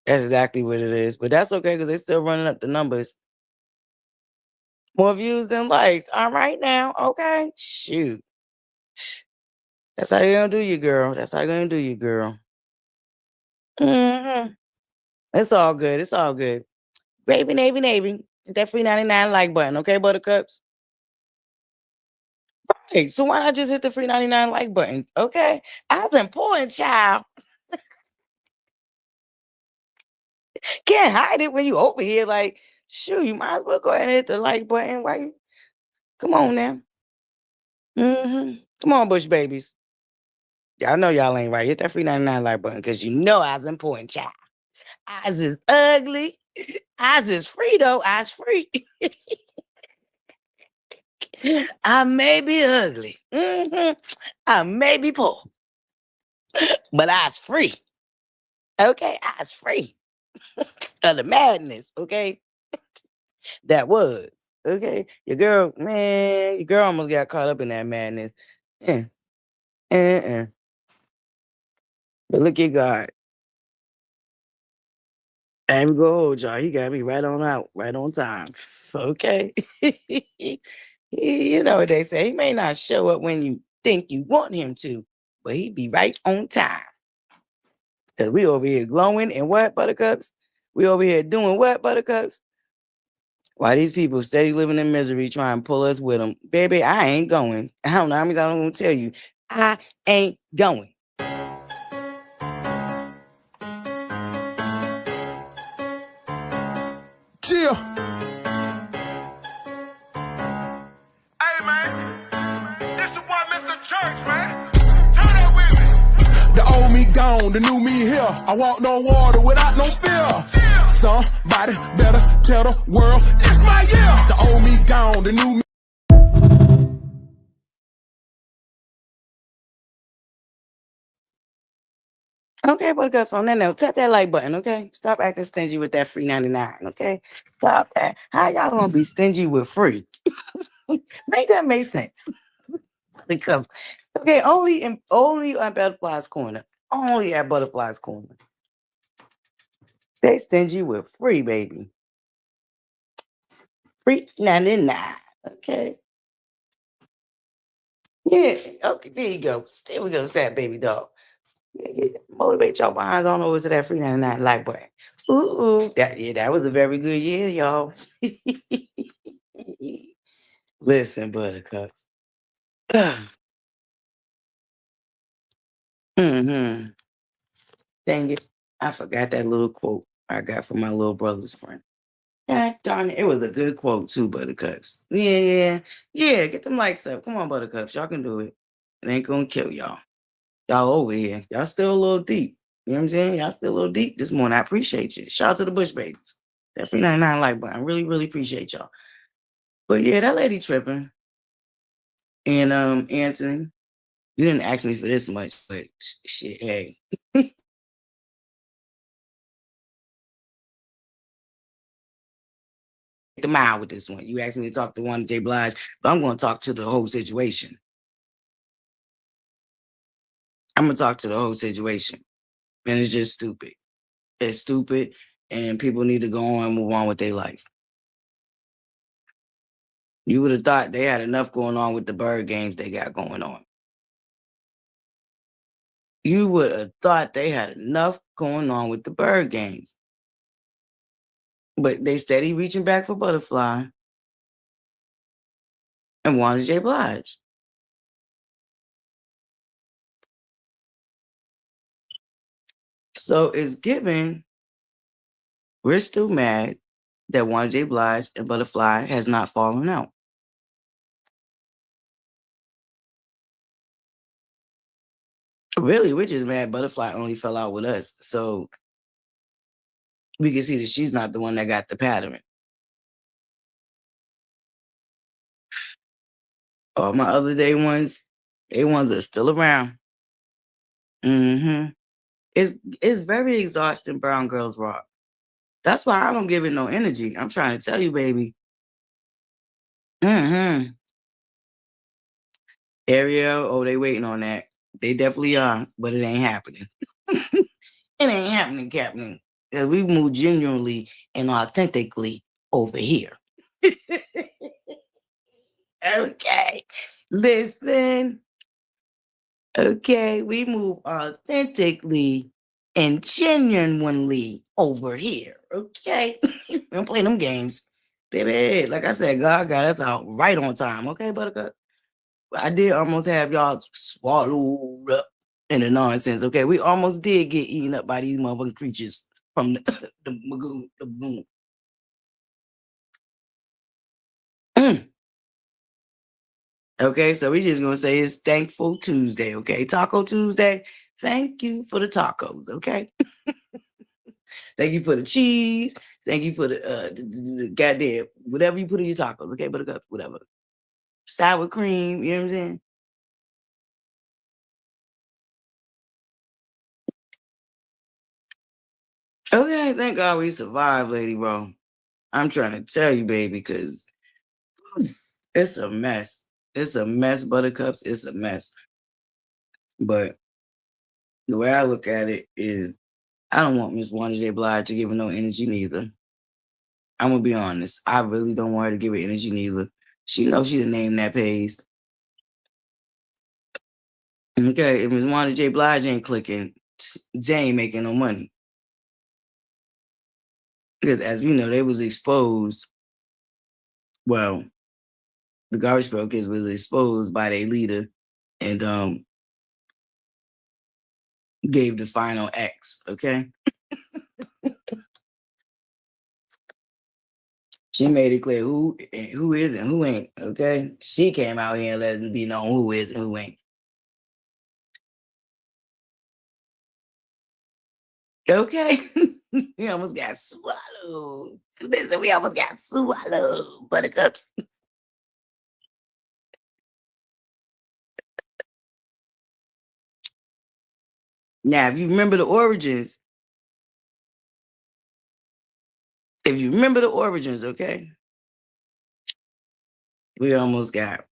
that's exactly what it is. But that's okay because they're still running up the numbers. More views than likes. All right now. Okay. Shoot. That's how you're gonna do you, girl. That's how you're gonna do you, girl. Hmm. It's all good. It's all good. Gravy, Navy, Navy. Hit that free 99 like button, okay, Buttercups? Hey, so why not just hit the free 99 like button? Okay. That's important, child. Can't hide it when you over here. Like, shoot, you might as well go ahead and hit the like button. Why you come on now? Come on, Bush babies. Y'all know y'all ain't right. Hit that free 99 like button because you know I was important, child. Eyes is ugly. Eyes is free though. Eyes free. I may be ugly. I may be poor, but I's free. Okay, I's free of the madness. Okay, that was okay. Your girl, man, your girl almost got caught up in that madness. Yeah, but look at God. I ain't gonna hold y'all. He got me right on out, right on time. Okay. You know what they say. He may not show up when you think you want him to, but he be right on time. Cause we over here glowing and what, Buttercups? We over here doing what, Buttercups? Why these people steady living in misery trying to pull us with them? Baby, I ain't going. I don't know how many times I'm gonna tell you. I ain't going. Chill. Hey, man. This is what Mr. Church, man. Turn up with me. The old me gone, the new me here. I walk on water without no fear. Somebody better tell the world it's my year. The old me gone, the new me. Okay, Buttercups, on that note, tap that like button, okay? Stop acting stingy with that free 99, okay? Stop that. How y'all gonna be stingy with free? Make that make sense. Because okay, only at ButterFlii's Corner. Only at ButterFlii's Corner. They stingy with free, baby. Free 99. Okay. Yeah. Okay, there you go. There we go, sad baby dog. Yeah. Motivate y'all behinds on over to that free 99 like button. Ooh. That was a very good year, y'all. Listen, Buttercups. Mm-hmm. Dang it. I forgot that little quote I got from my little brother's friend. God darn it. It was a good quote too, Buttercups. Yeah. Yeah. Get them likes up. Come on, Buttercups. Y'all can do it. It ain't gonna kill y'all. Y'all over here. Y'all still a little deep. You know what I'm saying? Y'all still a little deep this morning. I appreciate you. Shout out to the Bush babies. That 399 like button. I really, really appreciate y'all. But yeah, that lady tripping. And Anthony, you didn't ask me for this much, but shit, hey. The mile with this one. You asked me to talk to one J. Blige, but I'm gonna talk to the whole situation. I'm gonna talk to the whole situation. And it's just stupid. It's stupid, and people need to go on and move on with their life. You would have thought they had enough going on with the bird games they got going on. You would have thought they had enough going on with the bird games. But they steady reaching back for ButterFlii and wanted J. Blige. So it's given, we're still mad that Wanda J. Blige and ButterFlii has not fallen out. Really, we're just mad ButterFlii only fell out with us. So we can see that she's not the one that got the pattern. All my other day ones, they ones are still around. Mm-hmm. It's very exhausting, Brown Girls Rock. That's why I don't give it no energy. I'm trying to tell you, baby. Mm-hmm. Ariel, oh, they waiting on that. They definitely are, but it ain't happening. It ain't happening, Captain. Because we move genuinely and authentically over here. Okay. Listen. Okay, we move authentically and genuinely over here. Okay. We don't play them games. Baby, like I said, God got us out right on time. Okay, Buttercup? I did almost have y'all swallowed up in the nonsense. Okay, we almost did get eaten up by these motherfucking creatures from the Magoo, the boom. Okay, so we just gonna say it's Thankful Tuesday. Okay, Taco Tuesday. Thank you for the tacos. Okay, thank you for the cheese. Thank you for the goddamn whatever you put in your tacos. Okay, Buttercup, whatever, sour cream. You know what I'm saying? Okay, thank God we survived, lady, bro. I'm trying to tell you, baby, because it's a mess. It's a mess, Buttercups. It's a mess. But the way I look at it is, I don't want Miss Wanda J. Blige to give her no energy neither. I'm gonna be honest. I really don't want her to give her energy neither. She knows she the name that pays. Okay, if Miss Wanda J. Blige ain't clicking, Jay ain't making no money. Because as we know, they was exposed. Well, the Garbage Pail Kids was exposed by their leader and gave the final X. Okay. She made it clear who is and who ain't. Okay. She came out here and let it be known who is and who ain't. Okay. We almost got swallowed. Listen, we almost got swallowed, Buttercups. Now, if you remember the origins, okay, we almost got.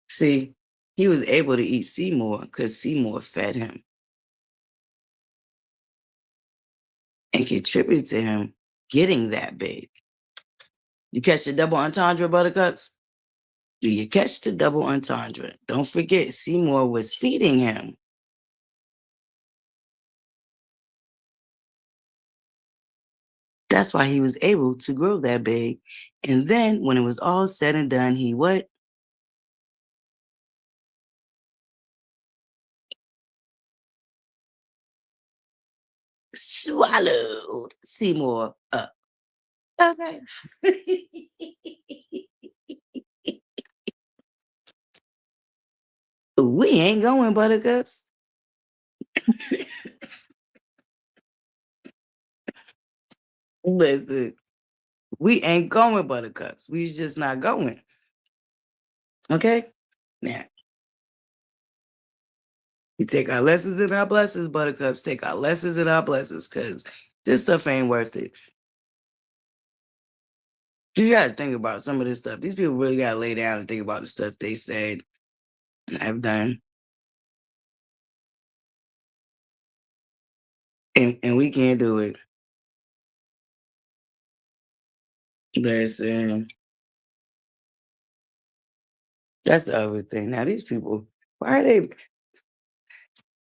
See, he was able to eat Seymour because Seymour fed him and contributed to him getting that big. You catch the double entendre, Buttercups? Do you catch the double entendre? Don't forget, Seymour was feeding him. That's why he was able to grow that big. And then when it was all said and done, he what? Swallowed Seymour up. Okay. We ain't going, Buttercups. Listen, we ain't going, Buttercups. We just not going. Okay? Now, we take our lessons and our blessings, Buttercups. Take our lessons and our blessings, because this stuff ain't worth it. You got to think about some of this stuff. These people really got to lay down and think about the stuff they said and have done. and we can't do it. Listen, that's the other thing. Now these people, why are they?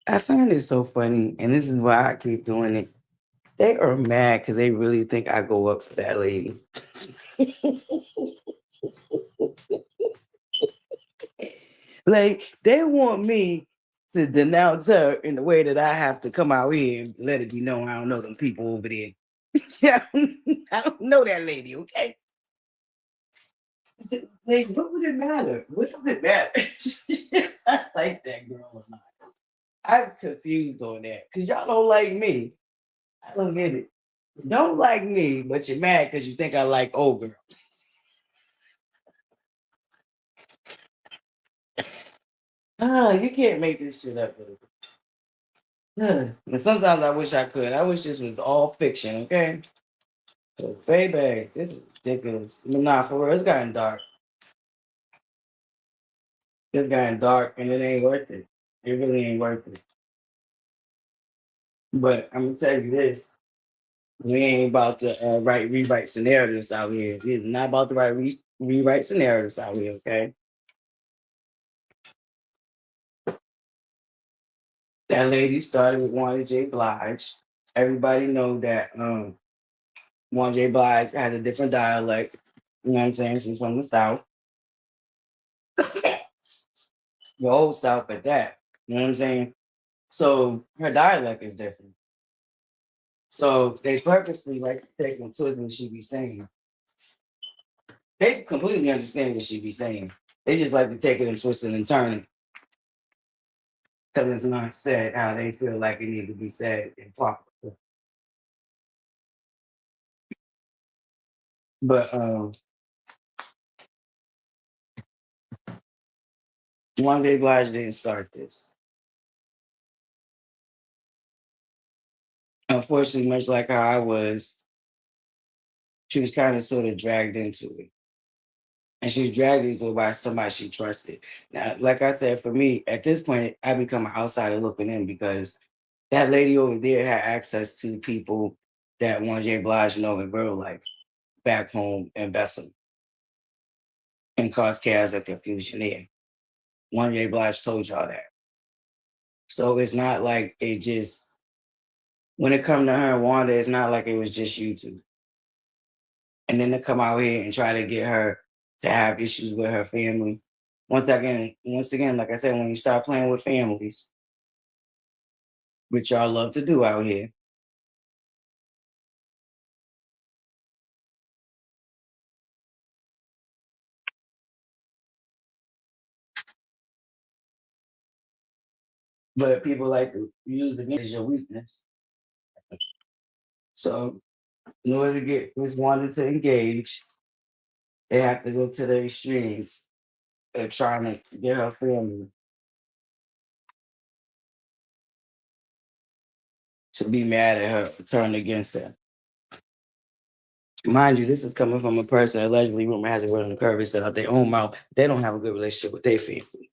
I find it so funny, and this is why I keep doing it. They are mad because they really think I go up for that lady. Like they want me to denounce her in the way that I have to come out here and let it be known I don't know them people over there. I don't know that lady, okay? Like, what would it matter? What does it matter? I like that girl or not. I'm confused on that because y'all don't like me. I don't get it. You don't like me, but you're mad because you think I like old girl. Ah, you can't make this shit up, baby. And sometimes I wish I could. I wish this was all fiction, okay? So, baby, this is ridiculous. But nah, for real, it's gotten dark. It's gotten dark, and it ain't worth it. It really ain't worth it. But I'm gonna tell you this: we ain't about to rewrite scenarios out here. We're not about to rewrite scenarios out here, okay? That lady started with Wanda J. Blige. Everybody know that Wanda J. Blige had a different dialect. You know what I'm saying? She's from the South, the old South at that. You know what I'm saying? So her dialect is different. So they purposely like taking twist what she be saying. They completely understand what she be saying. They just like to take it and twist it and turn it because it's not said how they feel like it need to be said and talked. But one day Blige didn't start this. Unfortunately, much like how I was, she was kind of sort of dragged into it. And she was dragged into it by somebody she trusted. Now, like I said, for me, at this point, I become an outsider looking in because that lady over there had access to people that one J. Blige know in real life back home in Bethel and cause chaos and confusion there. One J. Blige told y'all that. So it's not like it just, when it come to her and Wanda, it's not like it was just YouTube. And then to come out here and try to get her to have issues with her family. Once again, like I said, when you start playing with families, which y'all love to do out here, but people like to use it as your weakness. So in order to get Miss Wanda to engage, they have to go to the extremes of trying to get her family to be mad at her, turn against her. Mind you, this is coming from a person allegedly rumor has it word on the curve. It said out their own mouth, they don't have a good relationship with their family.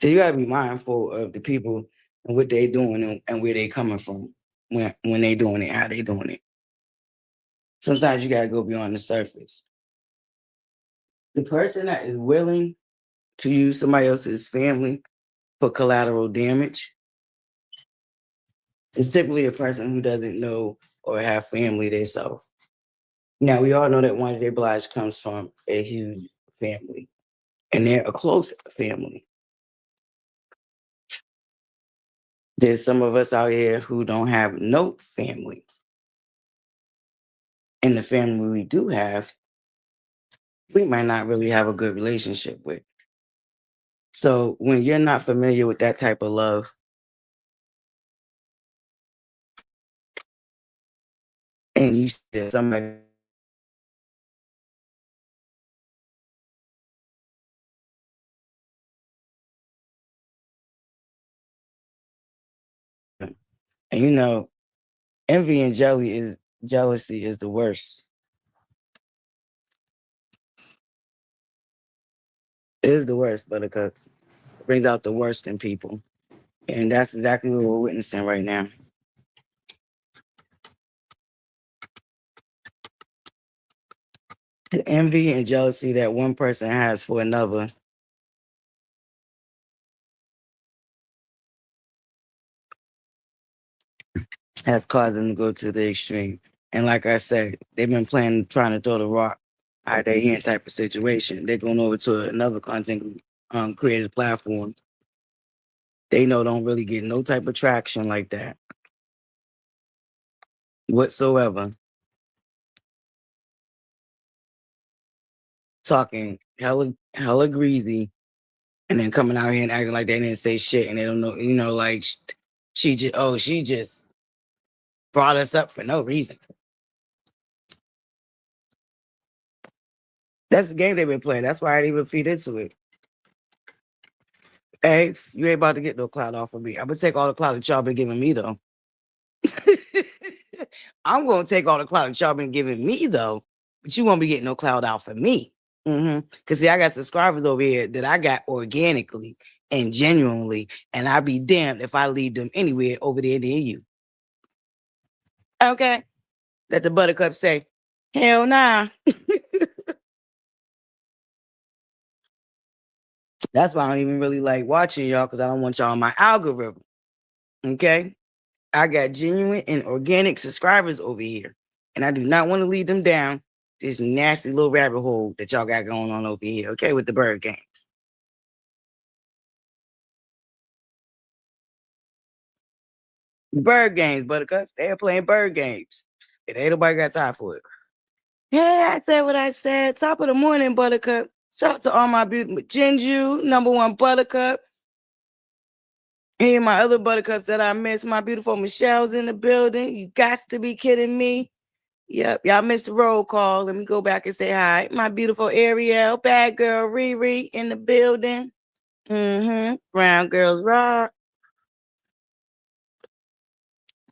So you gotta be mindful of the people and what they doing and where they coming from when they doing it, how they doing it. Sometimes you gotta go beyond the surface. The person that is willing to use somebody else's family for collateral damage is typically a person who doesn't know or have family themselves. Now we all know that one J. Blige comes from a huge family, and they're a close family. There's some of us out here who don't have no family. And the family we do have, we might not really have a good relationship with. So when you're not familiar with that type of love, and you see somebody, and envy and jealousy is the worst. It is the worst, buttercups. It brings out the worst in people. And that's exactly what we're witnessing right now. The envy and jealousy that one person has for another has caused them to go to the extreme. And like I said, they've been planning, trying to throw the rock out their hand type of situation. They're going over to another content creative platform. They know don't really get no type of traction like that whatsoever. Talking hella greasy, and then coming out here and acting like they didn't say shit, and they don't know, like she just brought us up for no reason. That's the game they've been playing. That's why I didn't even feed into it. Hey, you ain't about to get no clout off of me. I'm gonna take all the clout that y'all been giving me though. I'm gonna take all the clout that y'all been giving me though, but you won't be getting no clout out for me. Cause see, I got subscribers over here that I got organically and genuinely, and I'd be damned if I lead them anywhere over there than you. Okay, let the buttercup say, hell nah. That's why I don't even really like watching y'all, because I don't want y'all on my algorithm. Okay, I got genuine and organic subscribers over here, and I do not want to lead them down this nasty little rabbit hole that y'all got going on over here. Okay, with the bird games. Bird games, buttercups. They're playing bird games. It ain't nobody got time for it. Yeah, I said what I said. Top of the morning, buttercup. Shout out to all my beautiful Jinju, number one buttercup. And my other buttercups that I missed. My beautiful Michelle's in the building. You got to be kidding me. Yep, y'all missed the roll call. Let me go back and say hi. My beautiful Ariel, bad girl Riri in the building. Brown girls rock.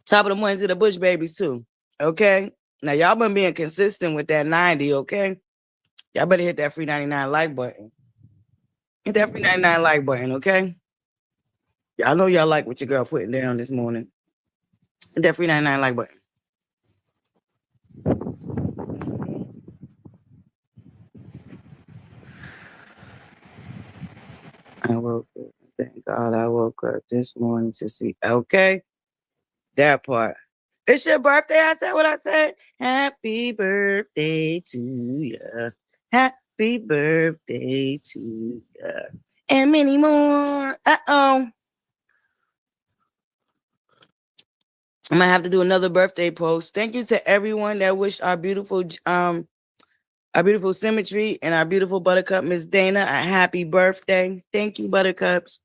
Top of the morning to the Bush babies too. Okay. Now y'all been being consistent with that 90, okay? Y'all better hit that free 99 like button. Hit that free 99 like button, okay? Y'all know y'all like what your girl putting down this morning. Hit that free 99 like button. I woke up. Thank God I woke up this morning to see. Okay. That part. It's your birthday. I said what I said. Happy birthday to you. Happy birthday to you. And many more. Uh-oh. I'm gonna have to do another birthday post. Thank you to everyone that wished our beautiful Symmetry and our beautiful Buttercup Miss Dana a happy birthday. Thank you, Buttercups.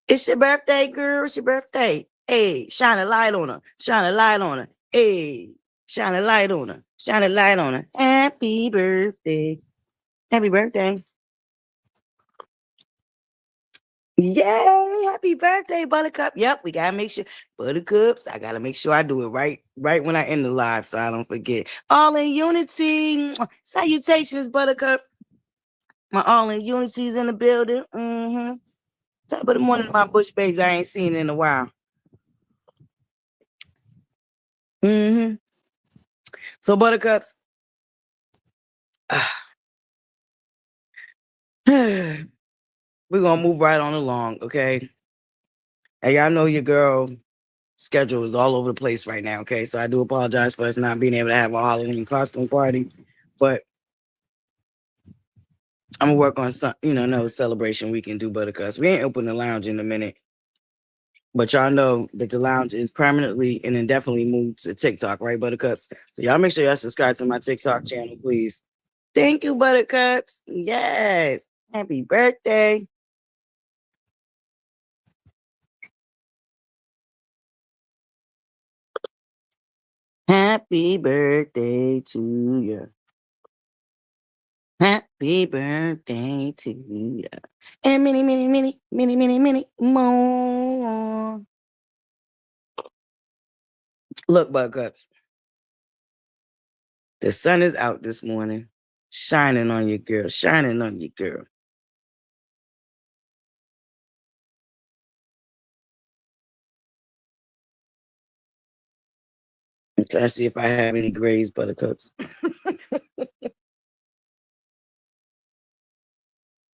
It's your birthday, girl. It's your birthday. Hey, shine a light on her. Shine a light on her. Hey, shine a light on her. Shine a light on her. Happy birthday. Happy birthday. Yay! Happy birthday, Buttercup. Yep, we gotta make sure Buttercups. I gotta make sure I do it right when I end the live, so I don't forget. All in unity. Salutations, Buttercup. My all in unity's in the building. Top of the morning, my bush babes I ain't seen in a while. So, Buttercups. We're gonna move right on along, okay? And y'all know your girl schedule is all over the place right now, okay? So I do apologize for us not being able to have a Halloween costume party, but I'm gonna work on some, another celebration we can do, Buttercups. We ain't open the lounge in a minute, but y'all know that the lounge is permanently and indefinitely moved to TikTok, right, Buttercups? So y'all make sure y'all subscribe to my TikTok channel, please. Thank you, Buttercups. Yes. Happy birthday. Happy birthday to you. Happy birthday to you. And many more. Look, Buttercups. The sun is out this morning, shining on your girl, shining on your girl. Try to see if I have any glazed buttercups.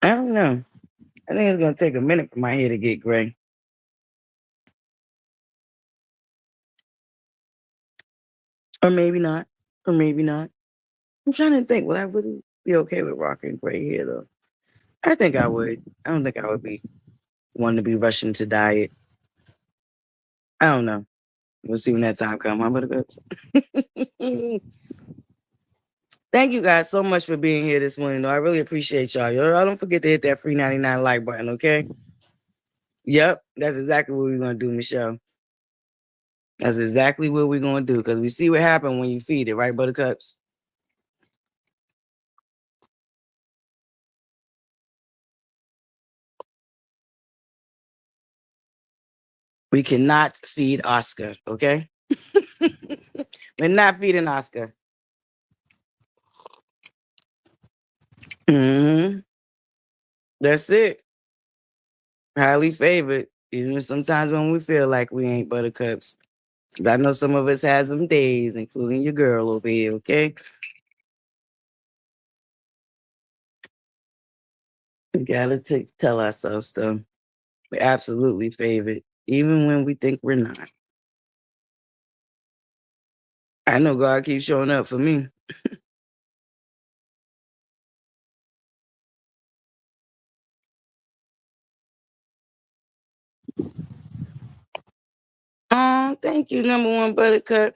I don't know. I think it's gonna take a minute for my hair to get gray. Or maybe not. Or maybe not. I'm trying to think, will I really be okay with rocking gray hair though? I think I would. I don't think I would be one to be rushing to dye it. I don't know. We'll see when that time comes. Huh, buttercups? Thank you guys so much for being here this morning. Though. I really appreciate y'all. Y'all don't forget to hit that free 99 like button, okay? Yep, that's exactly what we're gonna do, Michelle. That's exactly what we're gonna do because we see what happened when you feed it, right, buttercups? We cannot feed Oscar, okay? We're not feeding Oscar. Mm-hmm. That's it. Highly favored. Even sometimes when we feel like we ain't buttercups. I know some of us have them days, including your girl over here, okay? We gotta tell ourselves though. We're absolutely favored, even when we think we're not. I know God keeps showing up for me. Oh, thank you, number one buttercup.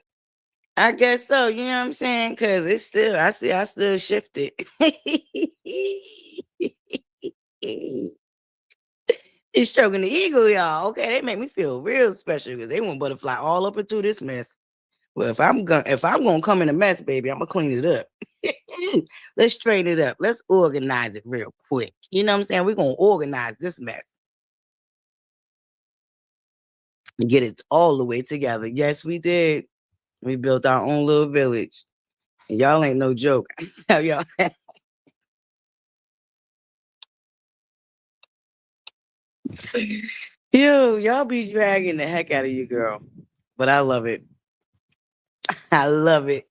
I guess so, you know what I'm saying? Cause it's still, I still shifted. It's stroking the eagle, y'all. Okay, they make me feel real special because they want butterfly all up and through this mess. Well, if I'm gonna come in a mess, baby, I'm gonna clean it up. Let's straighten it up. Let's organize it real quick. You know what I'm saying? We're gonna organize this mess and get it all the way together. Yes, we did. We built our own little village. And y'all ain't no joke. I tell y'all. Y'all be dragging the heck out of you, girl. But I love it. I love it.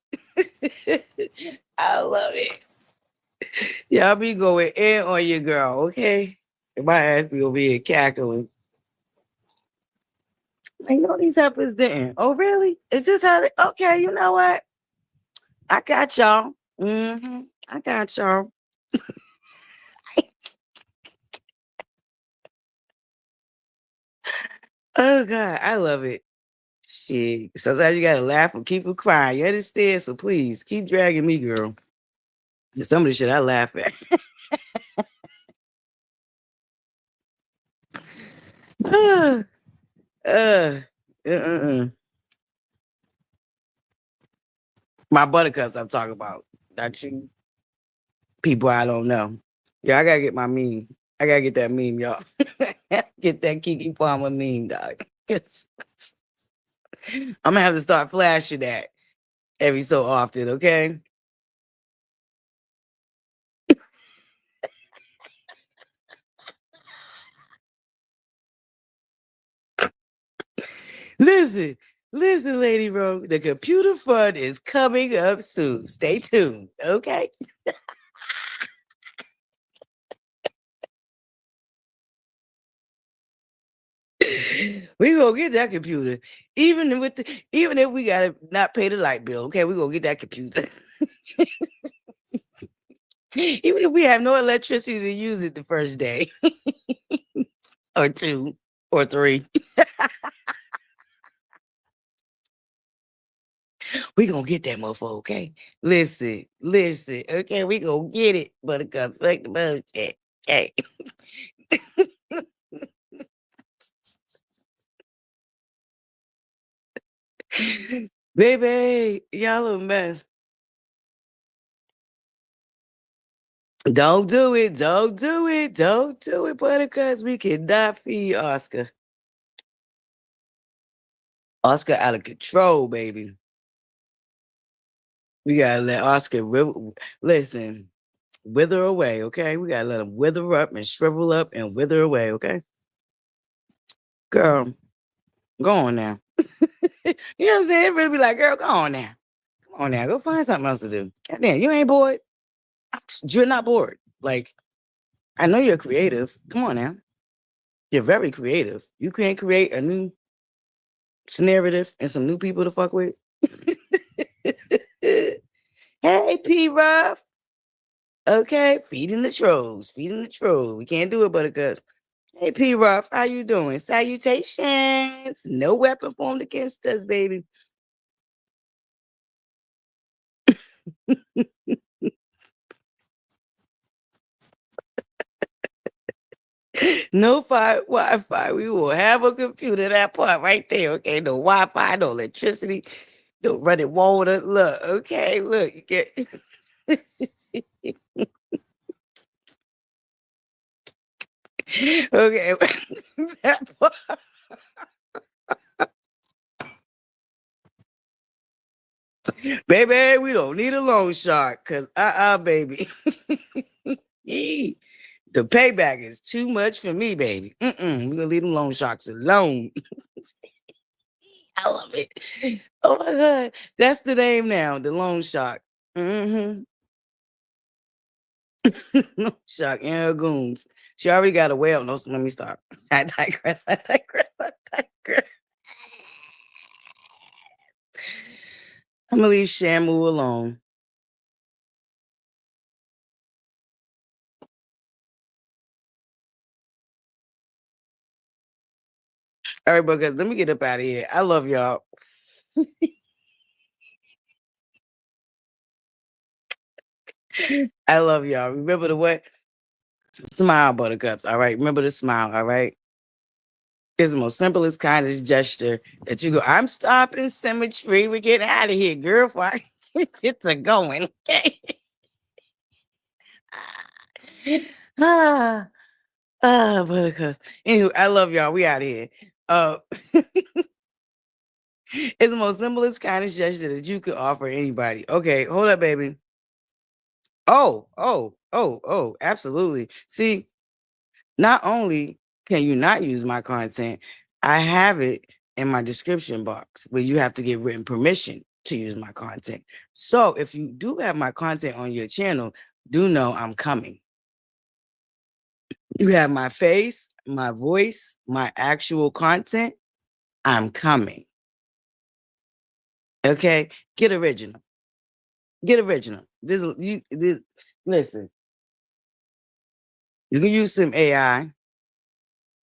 I love it. Y'all be going in on your girl, okay? If my ass be over here cackling. I know these heifers didn't. Oh, really? Is this how they? Okay, you know what? I got y'all. I got y'all. Oh, God. I love it. Shit. Sometimes you got to laugh or keep from crying. You understand? So please keep dragging me, girl. Some of the shit I laugh at. uh, uh, uh. My buttercups I'm talking about. Not you people I don't know. Yeah, I gotta get my meme. I gotta get that meme, y'all. Get that Kiki Palmer meme, dog. I'm gonna have to start flashing that every so often, okay? Listen, listen, Lady Rogue. The computer fund is coming up soon. Stay tuned, okay? We gonna get that computer, even even if we gotta not pay the light bill. Okay, we gonna get that computer, even if we have no electricity to use it the first day, or two, or three. We gonna get that motherfucker. Okay, listen. Okay, we gonna get it. Buttercup, fuck the bullshit. Okay. Baby, y'all a mess. Don't do it. Don't do it. Don't do it, Buttercups. We cannot feed Oscar. Oscar out of control, baby. We gotta let Oscar listen, wither away, okay? We gotta let him wither up and shrivel up and wither away, okay? Girl, go on now. You know what I'm saying? It really be like, girl, go on now. Come on now. Go find something else to do. Goddamn, you ain't bored. You're not bored. Like, I know you're creative. Come on now. You're very creative. You can't create a new narrative and some new people to fuck with. Hey, P Ruff. Okay, feeding the trolls. Feeding the trolls. We can't do it, Buttercups. Hey, P Ruff, how you doing? Salutations. No weapon formed against us, baby. No Wi-Fi. We will have a computer. That part right there. Okay, no Wi-Fi, no electricity, no running water. Look, okay, look. You get. Okay, that part. Baby, we don't need a loan shark, cause baby. The payback is too much for me, baby. We're gonna leave them loan sharks alone. I love it. Oh my god, that's the name now, the loan shark. Mm-hmm. Shark and goons. She already got a whale. No, so let me stop. I digress. I digress. I'm gonna leave Shamu alone. All right, because let me get up out of here. I love y'all. I love y'all. Remember the what? Smile, Buttercups. All right. Remember the smile. All right. It's the most simplest, kindest gesture that you go. I'm stopping symmetry. We're getting out of here, girl. Why get to going? Okay. ah, Buttercups. Anyway, I love y'all. We out of here. It's the most simplest, kindest gesture that you could offer anybody. Okay, hold up, baby. Absolutely. See, not only can you not use my content, I have it in my description box where you have to get written permission to use my content. So if you do have my content on your channel, do know I'm coming. You have my face, my voice, my actual content. I'm coming. Okay, get original. Get original. Listen. You can use some AI.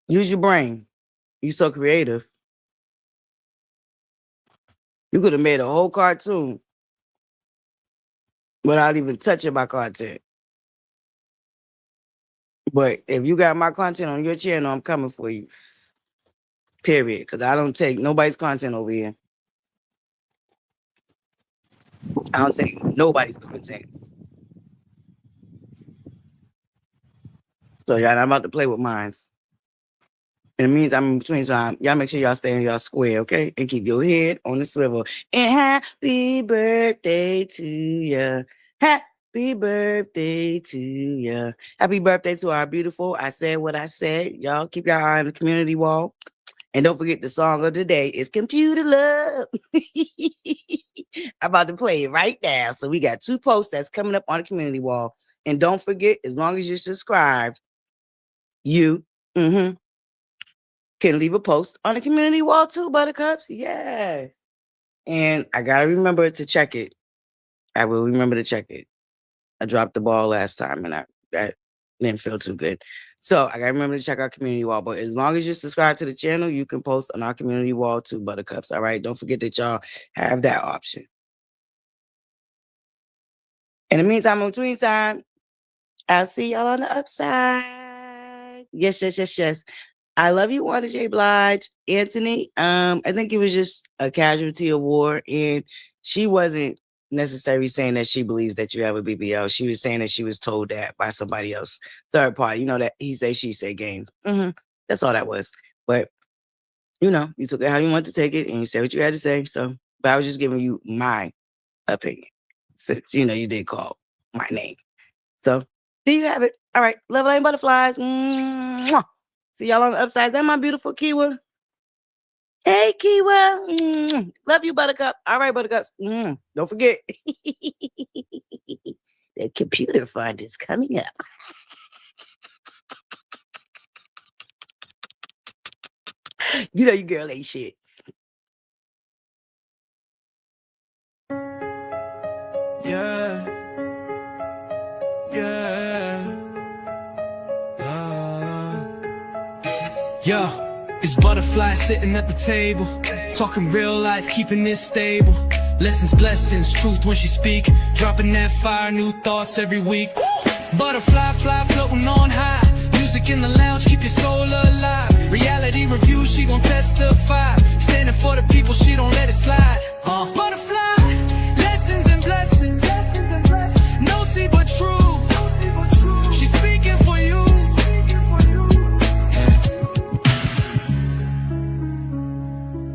Use your brain. You so creative. You could have made a whole cartoon without even touching my content. But if you got my content on your channel, I'm coming for you. Period. Because I don't take nobody's content over here. I don't take nobody's content. So y'all, I'm about to play with mines. And it means I'm in between time. Y'all make sure y'all stay in y'all square, okay? And keep your head on the swivel. And happy birthday to ya. Happy birthday to ya. Happy birthday to our beautiful. I said what I said. Y'all keep your eye on the community wall. And don't forget the song of the day is Computer Love. I'm about to play it right now. So we got 2 posts that's coming up on the community wall. And don't forget, as long as you're subscribed, you can leave a post on the community wall too, Buttercups. Yes. And I got to remember to check it. I will remember to check it. I dropped the ball last time and that didn't feel too good. So I got to remember to check our community wall. But as long as you're subscribed to the channel, you can post on our community wall too, Buttercups. All right. Don't forget that y'all have that option. In the meantime, in between time, I'll see y'all on the upside. Yes. I love you, Wanda J. Blige. Anthony, I think it was just a casualty of war, and she wasn't necessarily saying that she believes that you have a BBL. She was saying that she was told that by somebody else, third party. You know, that he say, she say game. That's all that was. But, you know, you took it how you want to take it, and you said what you had to say. So, but I was just giving you my opinion, since, you know, you did call my name. So, there you have it. All right. Love Lane Butterflies. Mwah. See y'all on the upside. That my beautiful Kiwa. Hey, Kiwa. Love you, Buttercup. All right, Buttercups. Don't forget. The computer fund is coming up. You know your girl ain't shit. Yeah. Yo, it's ButterFlii sitting at the table, talking real life, keeping it stable. Lessons, blessings, truth when she speak, dropping that fire, new thoughts every week. ButterFlii, fly floating on high, music in the lounge, keep your soul alive. Reality review, she gon' testify, standing for the people, she don't let it slide. ButterFlii, lessons and blessings, no see but true. She's speaking for you.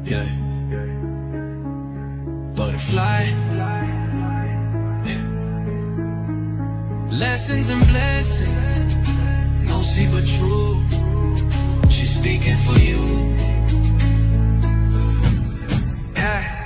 Yeah. ButterFlii. Yeah. Lessons and blessings, no see but true. She's speaking for you. Yeah.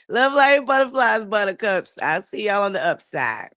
Love life, butterflies, buttercups. I'll see y'all on the upside.